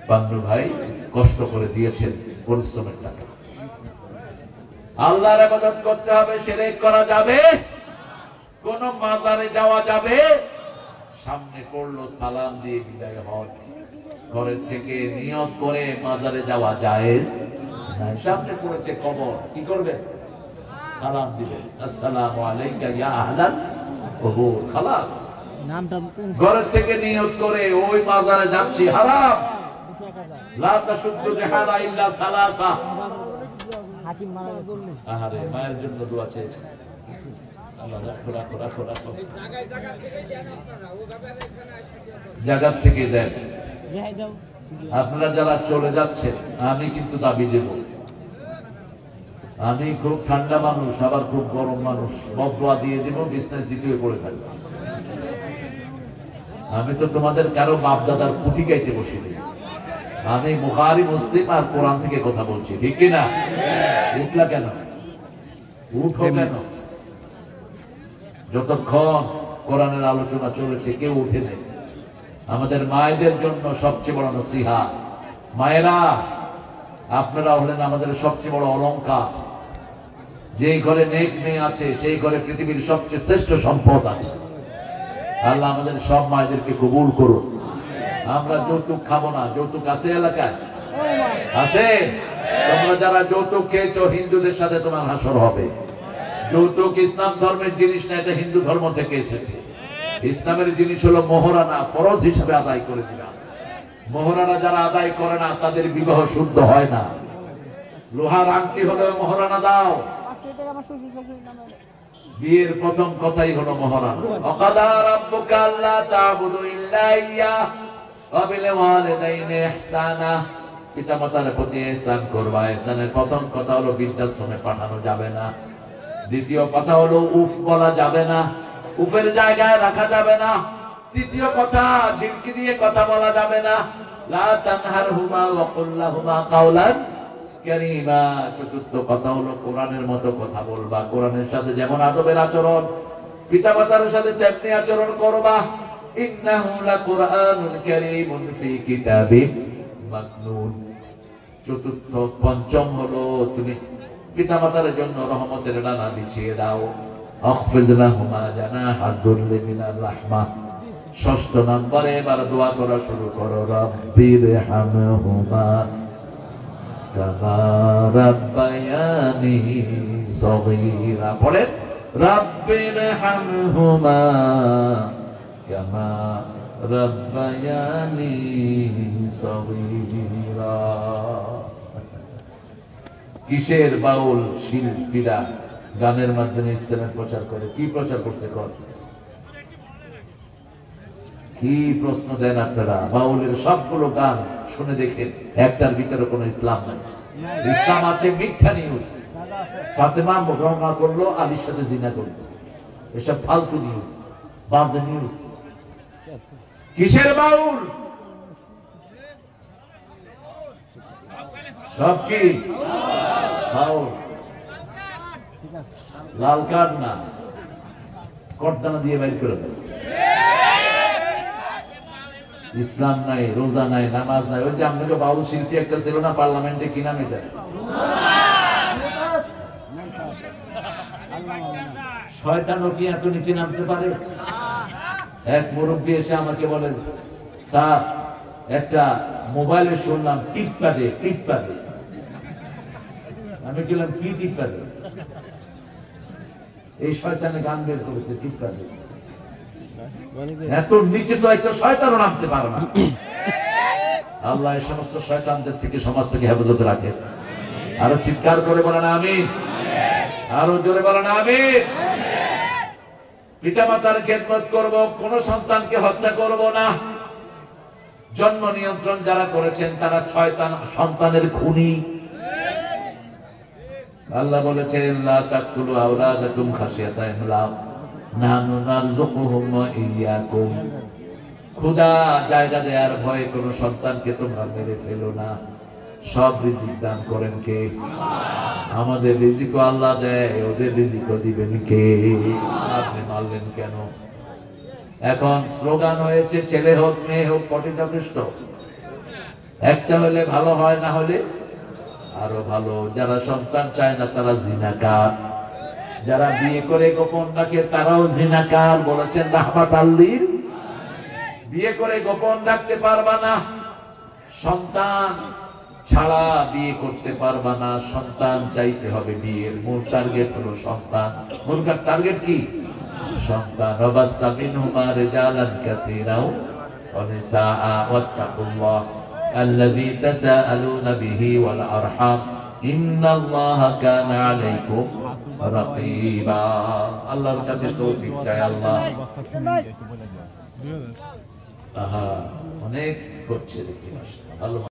পান্নু ভাই কষ্ট করে দিয়েছেন, পরিশ্রমের টাকা। আল্লাহর ইবাদত করতে হবে, শিরক করা যাবে, কোন মাজারে যাওয়া যাবে। সামনে পড়লো সালাম দিয়ে বিদায় হন। ঘরের থেকে নিয়ত করে মাজারে যাওয়া যায় না। সামনে পড়েছে কবর, কি করবে? সালাম দিবেন, আসসালামু আলাইকা ইয়া আহলাল কবর। খালাস। ঘরের থেকে নিয়ত করে ওই মাজারে যাচ্ছি, হারাম। লা তাশুদ্দু রিহালা ইল্লা সালাসা। আহারে মায়ের জন্য দোয়া চেয়েছে। আল্লাহ রাখো রাখো রাখো রাখো। জায়গা থেকে দেন। আপনারা যারা চলে যাচ্ছেন, আমি কিন্তু দাবি দেব। আমি খুব ঠান্ডা মানুষ, আবার খুব গরম মানুষ। বদদোয়া দিয়ে দেব, বিছনায় চিটিয়ে পড়ে থাকবে। আমি তো তোমাদের কারো বাপ দাদার পুঁথি গাইতে বসিনি। আমি বুখারী, মুসলিম আর কোরআন থেকে কথা বলছি, ঠিক কিনা? উঠলা কেন? উঠো কেন? যতক্ষণ কোরআনের আলোচনা চলেছে কেউ উঠে নেই। আমাদের মায়েদের জন্য সবচেয়ে বড় নসিহত। মায়েরা, আপনারা হলেন আমাদের সবচেয়ে বড় অলংকার। যেই ঘরে নেক মেয়ে আছে, সেই ঘরে পৃথিবীর সবচেয়ে শ্রেষ্ঠ সম্পদ আছে। আল্লাহ আমাদের সব মায়েদেরকে কবুল করুন। আমরা যৌতুক খাবো না। যৌতুক আছে এলাকায়? আছে? তোমরা যারা যৌতুক খেয়েছো, হিন্দুদের সাথে তোমার হাসর হবে। যৌতুক ইসলাম ধর্মের জিনিস না, এটা হিন্দু ধর্ম থেকে এসেছে। ইসলামের জিনিস হলো মোহরানা, ফরজ হিসেবে আদায় করে দিলাম। মোহরানা যারা আদায় করে না, তাদের বিবাহ শুদ্ধ হয় না। লোহার আংটি হলো মোহরানা দাও। বিয়ের প্রথম কথাই হলো মোহরানা। ওয়াকাদা রাব্বুকা আল্লা তা'বুদু ইল্লা ইয়্যাহ ওয়া বিল ওয়ালিদাইনি ইহসানা। পিতামাতার প্রতি ইহসান করবা। ইহসানের প্রথম কথা হলো বৃদ্ধাশ্রমে পাঠানো যাবে না। দ্বিতীয় কথা হলো উফ বলা যাবে না, উফের জায়গায় রাখা যাবে না। তৃতীয় কথা, ঝিমকি দিয়ে কথা বলা যাবে না। লা তানহারহুমা ওয়া কুল লাহুমা কাওলান কারীমা। চতুর্থ কথা হলো কোরআনের মতো কথা বলবা। কোরআনের সাথে যেমন আদবের আচরণ, পিতামাতার সাথে তেমনি আচরণ করবা। ইন্নাহু লাকুরআনুন কারীমুন ফি কিতাবিম মাকনুন। চতুর্থ পঞ্চম হলো তুমি পিতামাতার জন্য রহমতের ডানা বিছিয়ে দাও। আখফিদ লাহুমা জানাহা যুল্লি মিনার রাহমাহ। ষষ্ঠ নম্বরে এবার দোয়া করা শুরু করো। রাব্বিরহামহুমা কামা রাব্বায়ানি সগীরা। পড়েন, রাব্বিরহামহুমা কামা রাব্বায়ানি সগীরা। কিসের বাউল শিল্পীরা গানের মাধ্যমে ইসলামের প্রচার করে? কি প্রচার করছে? কি প্রশ্ন দেন আপনারা? বাউলের সবগুলো গান শুনে দেখেন, একটার ভিতরে কোনো ইসলাম নাই। ইসলাম আছে মিথ্যা নিউজ। ফাতেমা রওনা করলো, আলীর সাথে জিনা করলো, এসব ফালতু নিউজ, বাজে নিউজ। কিসের বাউল? সব কি বাউল? লাল কার্ড না, কর্দানা দিয়ে বাইর করে দেয়। ইসলাম নাই, রোজা নাই, নামাজ নাই। ওই যে আপনাকে বাউল শিল্পী একটা ছিল না পার্লামেন্টে, কি নাম এটা? শয়তানও কি এত নিচে নামতে পারে? এক মুরব্বী এসে আমাকে বলে, স্যার একটা মোবাইলে শুনলাম টিপপ্যাডে। আমি বললাম কি টিপপ্যাডে? এই শয়তানে গান বের করেছে টিপপ্যাডে। এত নিচে তো একটা শয়তানও নামতে পারে না। আল্লাহ এই সমস্ত শয়তানদের থেকে সমাজটাকে হেফাজতে রাখে। আরো চিৎকার করে বলেন আমিন, আরো জোরে বলেন আমিন। পিতামাতার খেদমত করব, কোন সন্তানকে হত্যা করব না। জন্ম নিয়ন্ত্রণ যারা করেছেন তারা শয়তান, সন্তানের খুনি। আল্লাহ বলেছেন লা তাকতুলু আওলাদাকুম খাশিয়াতা ইমলাক নাহনু নারযুকুহুম ওয়া ইয়্যাকুম। খোদা জায়গা দেওয়ার ভয়ে কোন সন্তানকে তোমরা মেরে ফেলো না। সব রিজিক দান করেন কে? আমাদের রিজিকও আল্লাহ দেয়, ওদের রিজিকও দিবেন কে? আপনি মারলেন কেন? এখন স্লোগান হয়েছে ছেলে হোক মেয়ে হোক পটিটা পৃষ্ঠ, একটা হলে ভালো হয়, না হলে আরো ভালো। যারা সন্তান চায় না তারা জিনাকার, যারা বিয়ে করে গোপন রাখে তারাও জিনাকার। বলেছেন রাহমাত আল্লীর, বিয়ে করে গোপন রাখতে পারবা না, সন্তান ছাড়া বিয়ে করতে পারবা না। সন্তান চাইতে হবে। বিয়ের মূল টার্গেট হলো সন্তান। মূল টার্গেট কি? সন্তান। ওয়াবাসসা মিনহুমা রিজালান কাসীরাও ওয়া নিসাআ ওয়াত্তাকুল্লাহ আল্লাযী তাসাআলুনা বিহি ওয়াল আরহাম ইন্নাল্লাহা কানা আলাইকুম রাকীবা। আল্লাহর কাছে তৌফিক চাই। আল্লাহ অনেক করছে দেখি ভালো।